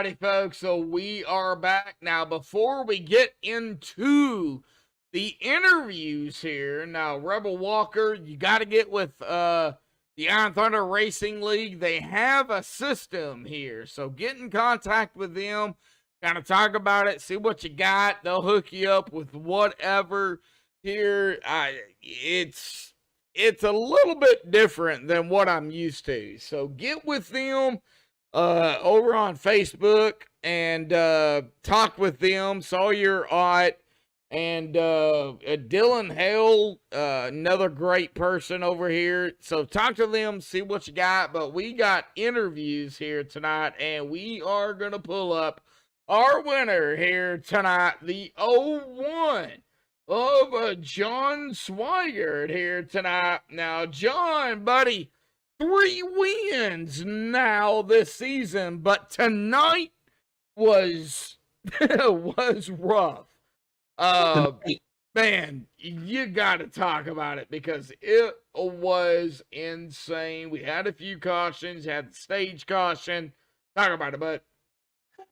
righty, folks. So we are back now. Before we get into the interviews here, now Rebel Walker, you got to get with the Iron Thunder Racing League. They have a system here, so get in contact with them. Kind of talk about it, see what you got. They'll hook you up with whatever here. It's a little bit different than what I'm used to. So get with them over on Facebook and talk with them. Sawyer Ott and Dylan Hale, another great person over here. So talk to them, see what you got. But we got interviews here tonight, and we are going to pull up our winner here tonight, the 01 of John Swigert here tonight. Now, John, buddy, 3 wins now this season, but tonight was was rough. Man, you got to talk about it because it was insane. We had a few cautions, had the stage caution. Talk about it, bud.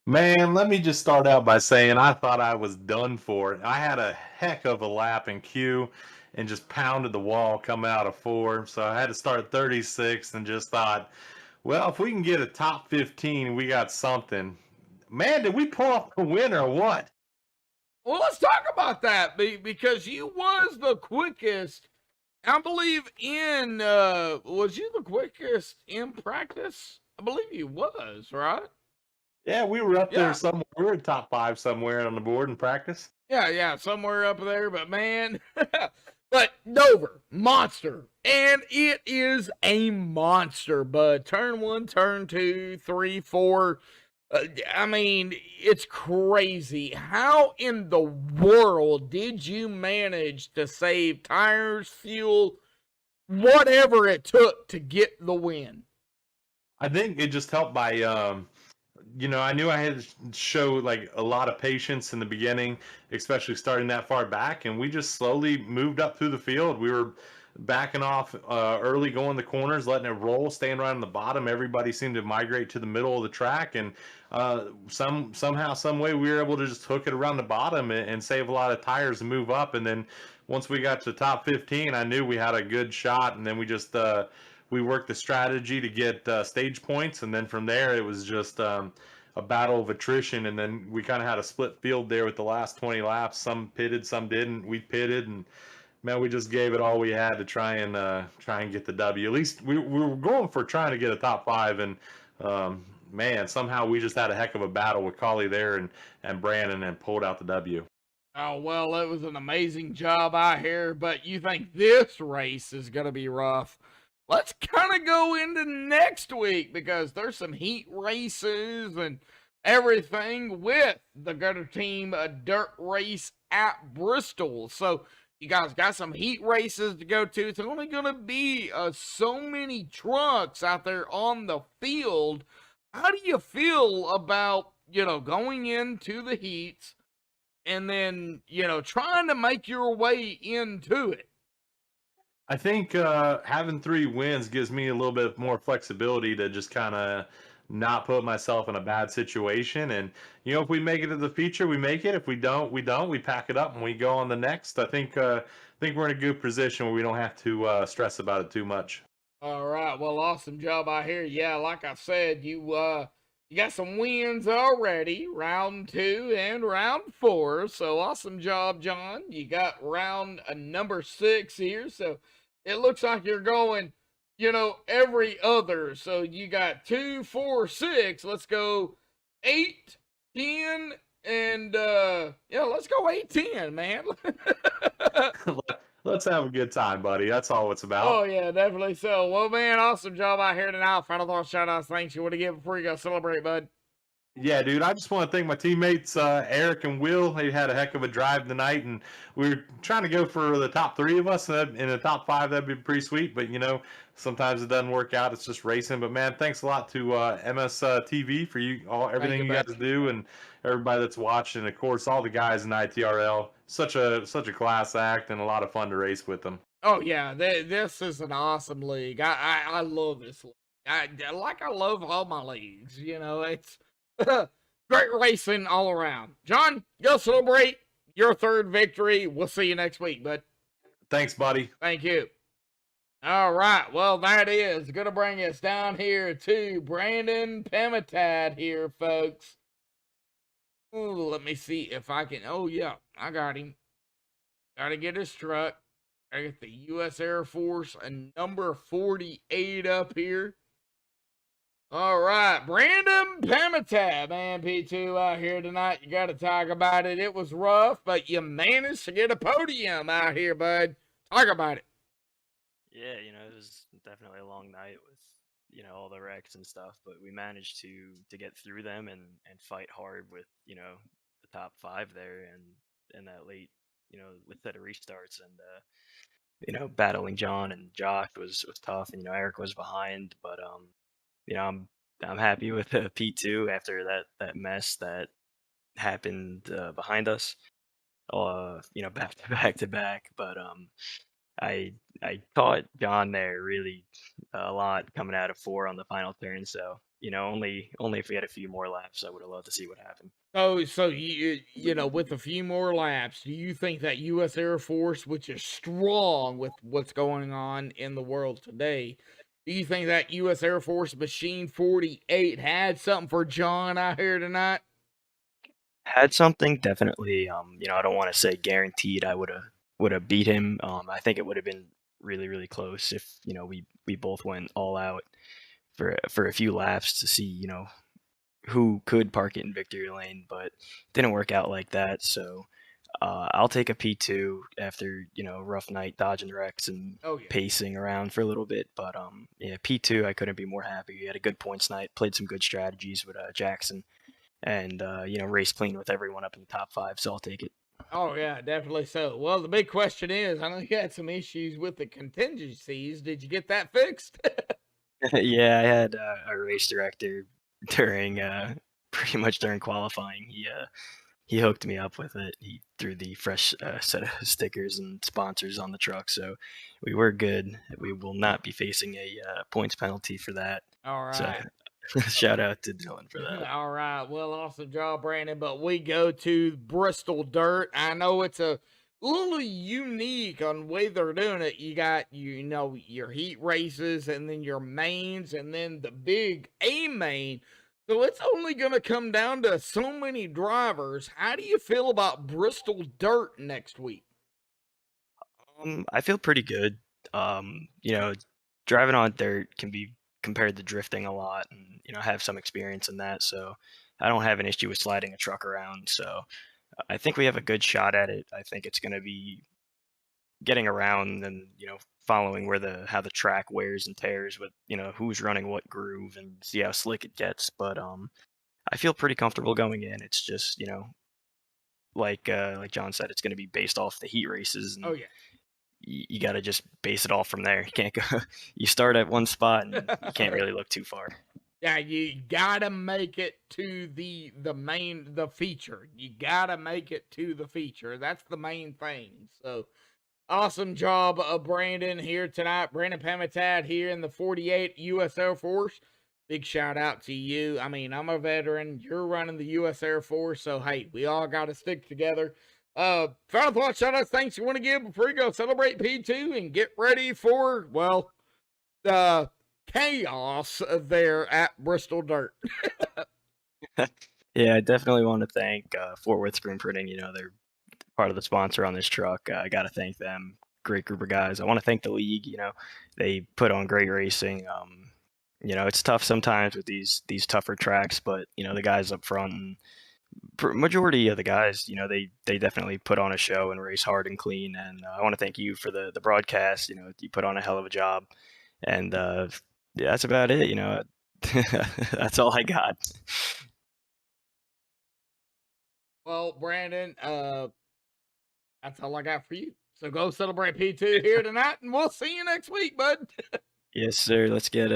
Man, let me just start out by saying I thought I was done for. I had a heck of a lap in Q and just pounded the wall coming out of 4. So I had to start 36 and just thought, well, if we can get a top 15, we got something. Man, did we pull off the win or what? Well, let's talk about that because you was the quickest. I believe was you the quickest in practice? I believe you was, right? Yeah, we were up there somewhere. We were top 5 somewhere on the board in practice. Yeah, somewhere up there. But man, but Dover, monster. And it is a monster, bud. Turn 1, turn 2, 3, 4. I mean, it's crazy. How in the world did you manage to save tires, fuel, whatever it took to get the win? I think it just helped by, I knew I had to show like a lot of patience in the beginning, especially starting that far back. And we just slowly moved up through the field. We were backing off early, going the corners, letting it roll, staying right on the bottom. Everybody seemed to migrate to the middle of the track, and somehow, some way, we were able to just hook it around the bottom and save a lot of tires and move up. And then once we got to the top 15, I knew we had a good shot, and then we just we worked the strategy to get stage points, and then from there it was just a battle of attrition. And then we kind of had a split field there with the last 20 laps. Some pitted, some didn't. We pitted, and man, we just gave it all we had to try and get the W. At least we were going for trying to get a top 5, and man, somehow we just had a heck of a battle with Collie there and Brandon and pulled out the W. Oh, well, it was an amazing job out here, but you think this race is going to be rough. Let's kind of go into next week because there's some heat races and everything with the Gutter Team Dirt Race at Bristol. So you guys got some heat races to go to. It's only going to be so many trucks out there on the field. How do you feel about, going into the heats and then, trying to make your way into it? I think having 3 wins gives me a little bit more flexibility to just kind of not put myself in a bad situation. And, if we make it to the feature, we make it. If we don't, we don't. We pack it up and we go on the next. I think we're in a good position where we don't have to stress about it too much. All right. Well, awesome job out here. Yeah, like I said, you got some wins already, round 2 and round 4. So awesome job, John. You got round number 6 here. So it looks like you're going, every other. So you got 2, 4, 6. Let's go 8, 10, and let's go 8, 10, man. Let's have a good time, buddy. That's all it's about. Oh, yeah, definitely so. Well, man, awesome job out here tonight. Final thoughts, shout-outs, thanks you want to give before you go celebrate, bud. Yeah, dude, I just want to thank my teammates, Eric and Will. They had a heck of a drive tonight, and we were trying to go for the top 3 of us. In the top 5, that'd be pretty sweet, but, sometimes it doesn't work out. It's just racing. But, man, thanks a lot to MS TV for everything you guys do, and everybody that's watching. Of course, all the guys in ITRL. Such a class act and a lot of fun to race with them. Oh, yeah, this is an awesome league. I love this league. I love all my leagues. It's Great racing all around. John, go celebrate your third victory. We'll see you next week, bud. Thanks, buddy. Thank you. All right. Well, that is going to bring us down here to Brandon Pemitad here, folks. Ooh, let me see if I can. Oh, yeah. I got him. Got to get his truck. I got the U.S. Air Force and number 48 up here. All right. Brandon Pemitad, man. P2 out here tonight. You got to talk about it. It was rough, but you managed to get a podium out here, bud. Talk about it. Yeah, it was definitely a long night with, all the wrecks and stuff, but we managed to get through them and fight hard with, the top 5 there and that late, set of restarts and battling John and Josh was tough, and Eric was behind, but I'm happy with P2 after that mess that happened behind us, back to back, but I caught John there really a lot coming out of 4 on the final turn. So only if we had a few more laps, I would have loved to see what happened. So you with a few more laps, do you think that U.S. Air Force, which is strong with what's going on in the world today, do you think that U.S. Air Force Machine 48 had something for John out here tonight? Had something, definitely. I don't want to say guaranteed I would have beat him. I think it would have been really, really close if we both went all out for a few laps to see who could park it in victory lane, but it didn't work out like that. So I'll take a P2 after rough night dodging wrecks and pacing around for a little bit. But yeah, P2, I couldn't be more happy. We had a good points night, played some good strategies with Jackson, and race clean with everyone up in the top 5. So I'll take it. Oh, yeah, definitely so. Well, the big question is, I know you had some issues with the contingencies. Did you get that fixed? Yeah, I had a race director during pretty much during qualifying. He hooked me up with it. He threw the fresh set of stickers and sponsors on the truck, so we were good. We will not be facing a points penalty for that. All right. So, shout out to Dylan for that. All right. Well, awesome job, Brandon. But we go to Bristol Dirt. I know it's a little unique on the way they're doing it. You got, your heat races and then your mains and then the big A main. So it's only going to come down to so many drivers. How do you feel about Bristol Dirt next week? I feel pretty good. Driving on dirt can be compared to drifting a lot, and I have some experience in that, so I don't have an issue with sliding a truck around. So I think we have a good shot at it. I think it's going to be getting around and following how the track wears and tears with who's running what groove and see how slick it gets. But I feel pretty comfortable going in. It's just like John said, it's going to be based off the heat races. And you got to just base it off from there. You can't go. You start at one spot and you can't really look too far. Yeah, you gotta make it to the feature. You gotta make it to the feature. That's the main thing. So, awesome job of Brandon here tonight. Brandon Pemitad here in the 48 U.S. Air Force. Big shout out to you. I mean, I'm a veteran. You're running the U.S. Air Force. So, hey, we all got to stick together. Final thoughts, shout outs, thanks you want to give before you go celebrate P2 and get ready for, the chaos there at Bristol Dirt. Yeah, I definitely want to thank Fort Worth Screen Printing. They're part of the sponsor on this truck. I got to thank them. Great group of guys. I want to thank the league. They put on great racing. It's tough sometimes with these tougher tracks, but the guys up front and majority of the guys, they definitely put on a show and race hard and clean. And I want to thank you for the broadcast. You put on a hell of a job, and that's about it. That's all I got. Well, Brandon, that's all I got for you. So go celebrate P2 here tonight, and we'll see you next week, bud. Yes, sir. Let's get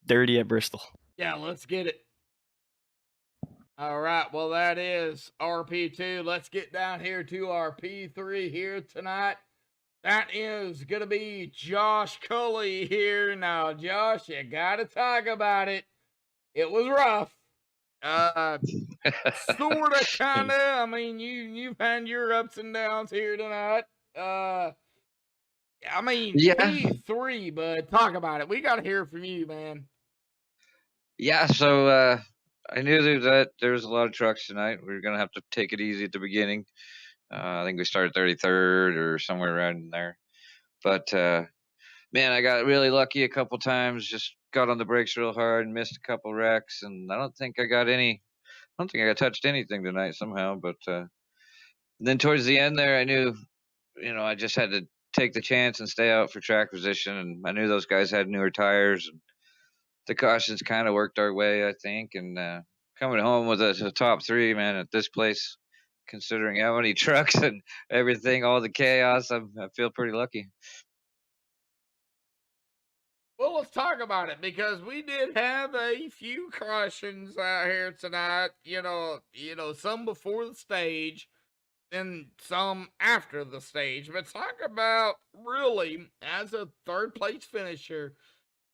dirty at Bristol. Yeah, let's get it. All right, well, that is RP2. Let's get down here to our P3 here tonight. That is going to be Josh Cully here. Now, Josh, you got to talk about it. It was rough. Sorta, kinda. I mean, you've had your ups and downs here tonight. I mean, Yeah, P3, bud. Talk about it. We got to hear from you, man. yeah. So I knew that there was a lot of trucks tonight. We were gonna have to take it easy at the beginning. I think we started 33rd or somewhere around in there. But man, I got really lucky a couple times. Just got on the brakes real hard and missed a couple wrecks. And I don't think I got any. I don't think I got touched anything tonight somehow. But then towards the end there, I knew, I just had to take the chance and stay out for track position. And I knew those guys had newer tires. And the cautions kind of worked our way, I think. And coming home with a top three, man, at this place, considering how many trucks and everything, all the chaos, I feel pretty lucky. Well, let's talk about it because we did have a few cautions out here tonight. Some before the stage and some after the stage. But talk about really as a third place finisher.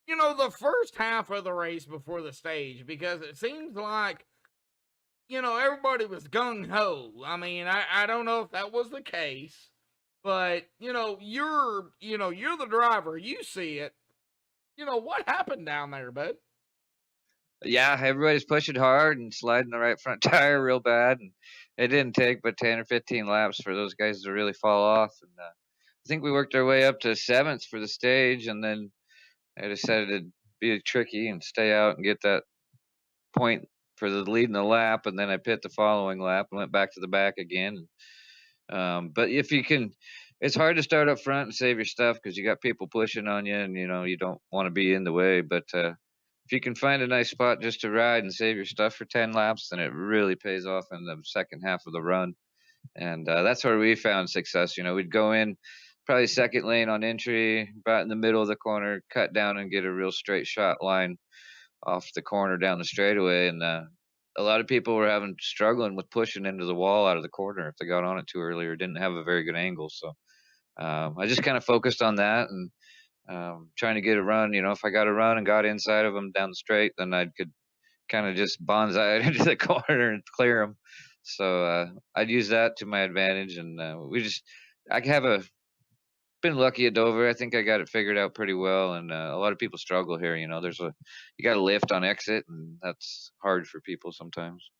The first half of the race before the stage, because it seems like everybody was gung ho. I mean, I don't know if that was the case, but you're the driver. You see it. What happened down there, bud? Yeah, everybody's pushing hard and sliding the right front tire real bad, and it didn't take but 10 or 15 laps for those guys to really fall off. And I think we worked our way up to seventh for the stage, and then I decided to be tricky and stay out and get that point for the lead in the lap, and then I pit the following lap and went back to the back again. But if you can, it's hard to start up front and save your stuff because you got people pushing on you, and you don't want to be in the way. But if you can find a nice spot just to ride and save your stuff for 10 laps, then it really pays off in the second half of the run. And that's where we found success. We'd go in probably second lane on entry, about in the middle of the corner, cut down and get a real straight shot line off the corner down the straightaway. And a lot of people were struggling with pushing into the wall out of the corner if they got on it too early or didn't have a very good angle. So I just kind of focused on that and trying to get a run. If I got a run and got inside of them down the straight, then I could kind of just bonsai it into the corner and clear them. So I'd use that to my advantage, and I have been lucky at Dover. I think I got it figured out pretty well, and a lot of people struggle here. You got to lift on exit, and that's hard for people sometimes.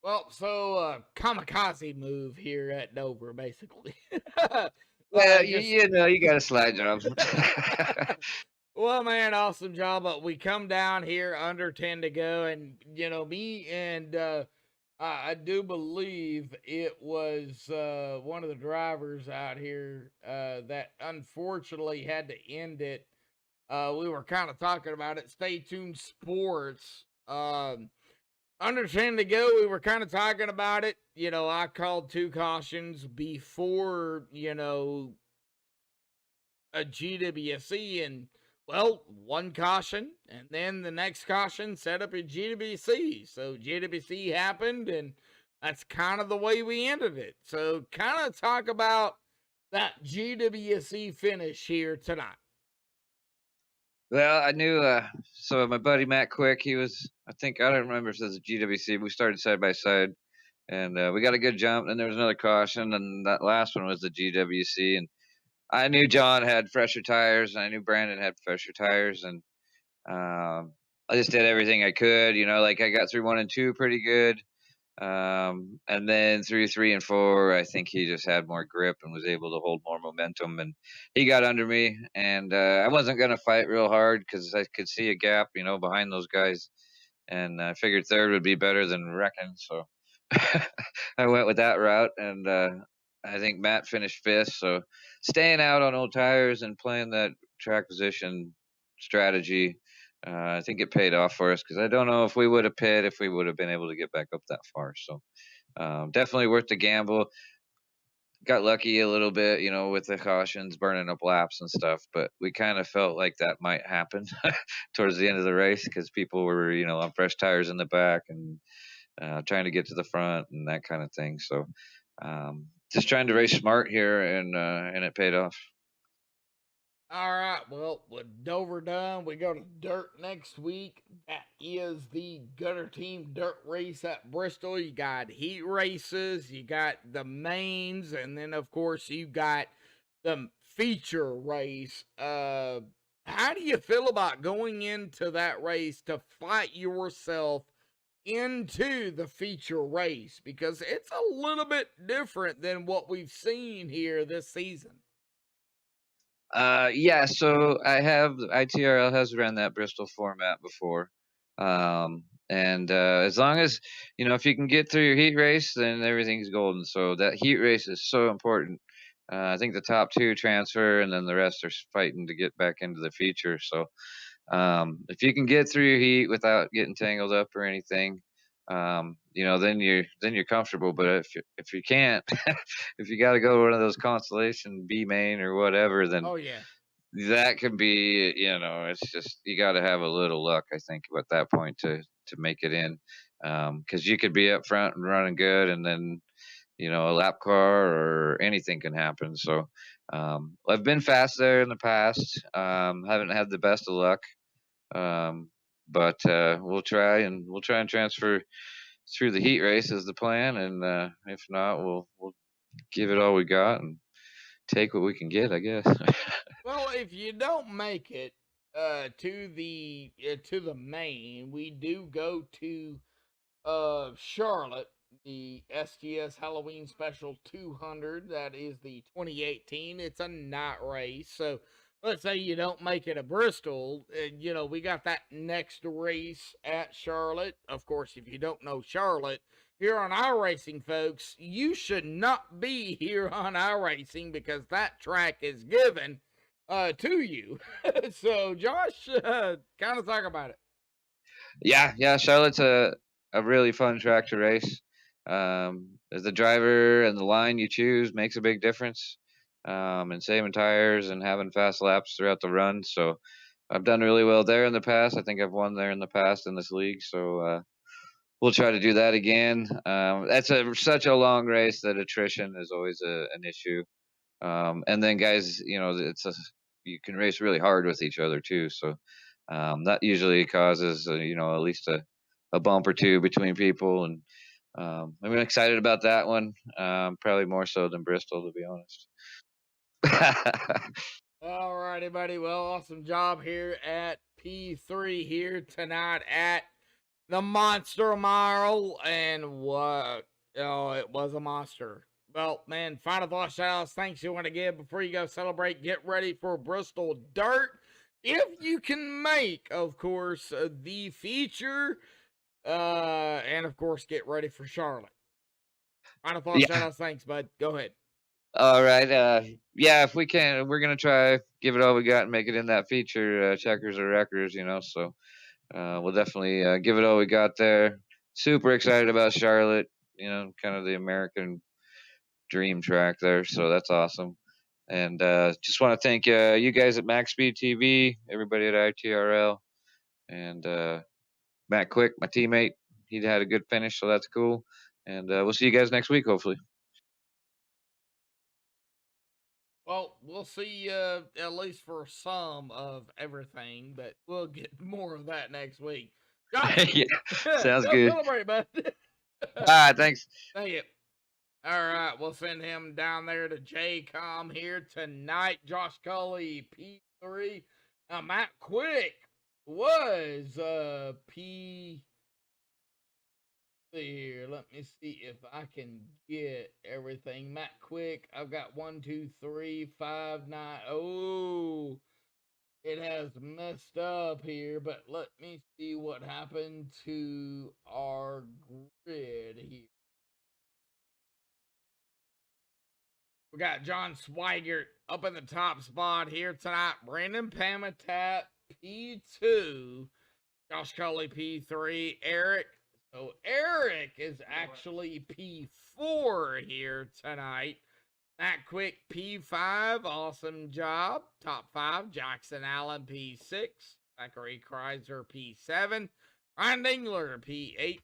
Well, so kamikaze move here at Dover, basically. Well, Just you got to slide jobs. well, man, awesome job. But we come down here under 10 to go, and me and I do believe it was one of the drivers out here that unfortunately had to end it. We were kind of talking about it. Stay tuned, sports. Under 10 to go, we were kind of talking about it. I called 2 cautions before, a GWC, and, well, 1 caution, and then the next caution set up a GWC. So GWC happened, and that's kind of the way we ended it. So kind of talk about that GWC finish here tonight. Well, I knew. So my buddy Matt Quick, he was. I don't remember if it was a GWC. We started side by side, and we got a good jump. And there was another caution, and that last one was the GWC. And I knew John had fresher tires, and I knew Brandon had fresher tires, and I just did everything I could. Like I got through 1 and 2 pretty good. And then through 3 and 4, I think he just had more grip and was able to hold more momentum. And he got under me, and I wasn't gonna fight real hard because I could see a gap, behind those guys. And I figured third would be better than wrecking, so I went with that route. And I think Matt finished 5th. So staying out on old tires and playing that track position strategy. I think it paid off for us because I don't know if we would have pit if we would have been able to get back up that far. So definitely worth the gamble. Got lucky a little bit, with the cautions, burning up laps and stuff. But we kind of felt like that might happen towards the end of the race because people were, on fresh tires in the back and trying to get to the front and that kind of thing. So just trying to race smart here, and it paid off. All right, well, with Dover done, we go to dirt next week. That is the Gutter Team Dirt Race at Bristol. You got heat races, you got the mains, and then, of course, you got the feature race. How do you feel about going into that race to fight yourself into the feature race? Because it's a little bit different than what we've seen here this season. Yeah, so ITRL has ran that Bristol format before. And as long as, if you can get through your heat race, then everything's golden. So that heat race is so important. I think the top two transfer, and then the rest are fighting to get back into the feature. So if you can get through your heat without getting tangled up or anything, then you're comfortable. But if you can't, if you got to go to one of those constellation B main or whatever, then Oh, yeah. that can be, it's just you got to have a little luck, I think, at that point to make it in, because you could be up front and running good, and then a lap car or anything can happen. So I've been fast there in the past. Haven't had the best of luck, but we'll try and transfer through the heat race is the plan, and if not, we'll give it all we got and take what we can get, I guess. Well, if you don't make it to the main, we do go to Charlotte, the STS Halloween Special 200. That is the 2018. It's a night race. So let's say you don't make it to Bristol. We got that next race at Charlotte. Of course, if you don't know Charlotte, here on iRacing, folks, you should not be here on iRacing because that track is given to you. So, Josh, kind of talk about it. Yeah, Charlotte's a really fun track to race. As the driver and the line you choose makes a big difference. And saving tires and having fast laps throughout the run. So I've done really well there in the past. I think I've won there in the past in this league. So we'll try to do that again. That's such a long race that attrition is always an issue. And then guys, you can race really hard with each other too. So that usually causes, at least a bump or two between people. And I'm excited about that one. Probably more so than Bristol, to be honest. All righty, buddy. Well, awesome job here at P3 here tonight at the Monster Mile. And what? Oh, it was a monster. Well, man, final thoughts, shout-outs, thanks you want to give before you go celebrate. Get ready for Bristol Dirt. If you can make, of course, the feature, and of course, get ready for Charlotte. Final thoughts, shout-outs, thanks, bud. Go ahead. All right. Yeah, if we can, we're gonna try give it all we got and make it in that feature, checkers or wreckers, So we'll definitely give it all we got there. Super excited about Charlotte. Kind of the American dream track there, so that's awesome. And just want to thank you guys at Max Speed TV, everybody at ITRL, and Matt Quick, my teammate. He had a good finish, so that's cool. And we'll see you guys next week, hopefully. Well, we'll see at least for some of everything, but we'll get more of that next week. Josh, Yeah, sounds good. Celebrate, bud. All right, thanks. Thank you. All right, we'll send him down there to JCOM here tonight. Josh Cully, P3. Now, Matt Quick was P. Here, let me see if I can get everything. Matt Quick, I've got 1, 2, 3, 5, 9. Oh, it has messed up here, but let me see what happened to our grid here. We got John Swigert up in the top spot here tonight. Brandon Pamitat, P2. Josh Cully, P3. Eric. So Eric is actually P4 here tonight. Matt Quick, P5. Awesome job. Top 5. Jackson Allen, P6. Zachary Kreiser, P7. Ryan Dingler, P8.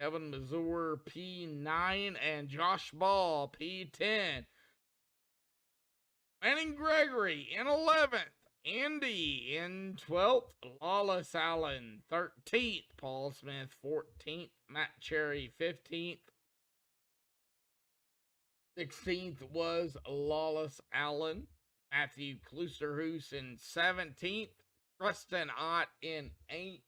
Kevin Mazur, P9. And Josh Ball, P10. Manning Gregory in 11th. Indy in 12th, Lawless Allen 13th, Paul Smith 14th, Matt Cherry 15th. 16th was Lawless Allen. Matthew Klusterhoos in 17th. Preston Ott in 8th.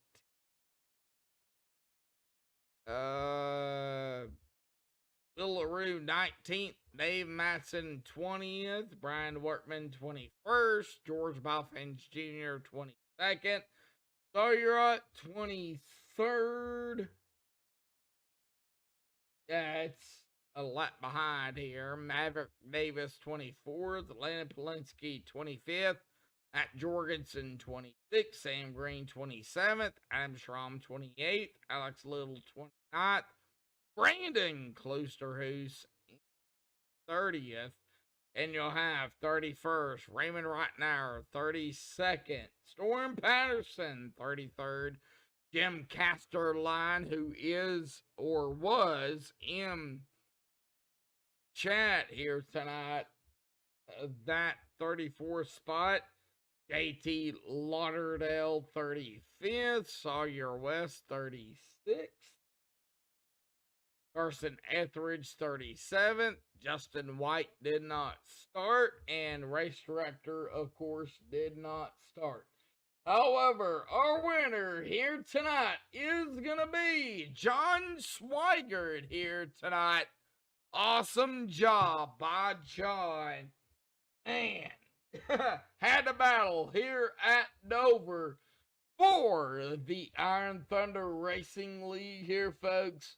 Bill LaRue 19th. Dave Matson 20th. Brian Workman 21st. George Balfinch Jr. 22nd. Sawyer Ott 23rd. Yeah, it's a lap behind here. Maverick Davis 24th. Landon Polinsky 25th. Matt Jorgensen 26th. Sam Green 27th. Adam Schramm 28th. Alex Little 29th. Brandon Klosterhoos 30th. And you'll have 31st. Raymond Reitnauer 32nd. Storm Patterson 33rd. Jim Casterline, who is or was in chat here tonight, that 34th spot. JT Lauderdale 35th. Sawyer West 36th. Carson Etheridge 37th. Justin White did not start. And race director, of course, did not start. However, our winner here tonight is going to be John Swigert here tonight. Awesome job by John. And had a battle here at Dover for the Iron Thunder Racing League here, folks.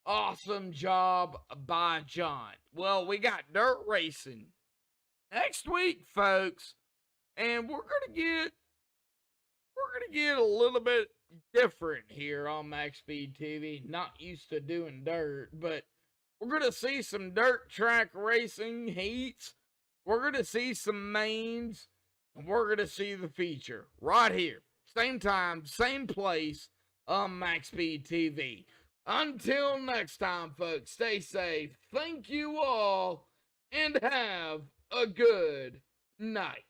Awesome job by John. Well, we got dirt racing next week, folks. And we're going to get a little bit different here on Max Speed TV. Not used to doing dirt, but we're going to see some dirt track racing heats. We're going to see some mains, and we're going to see the feature right here. Same time, same place on Max Speed TV. Until next time, folks, stay safe. Thank you all, and have a good night.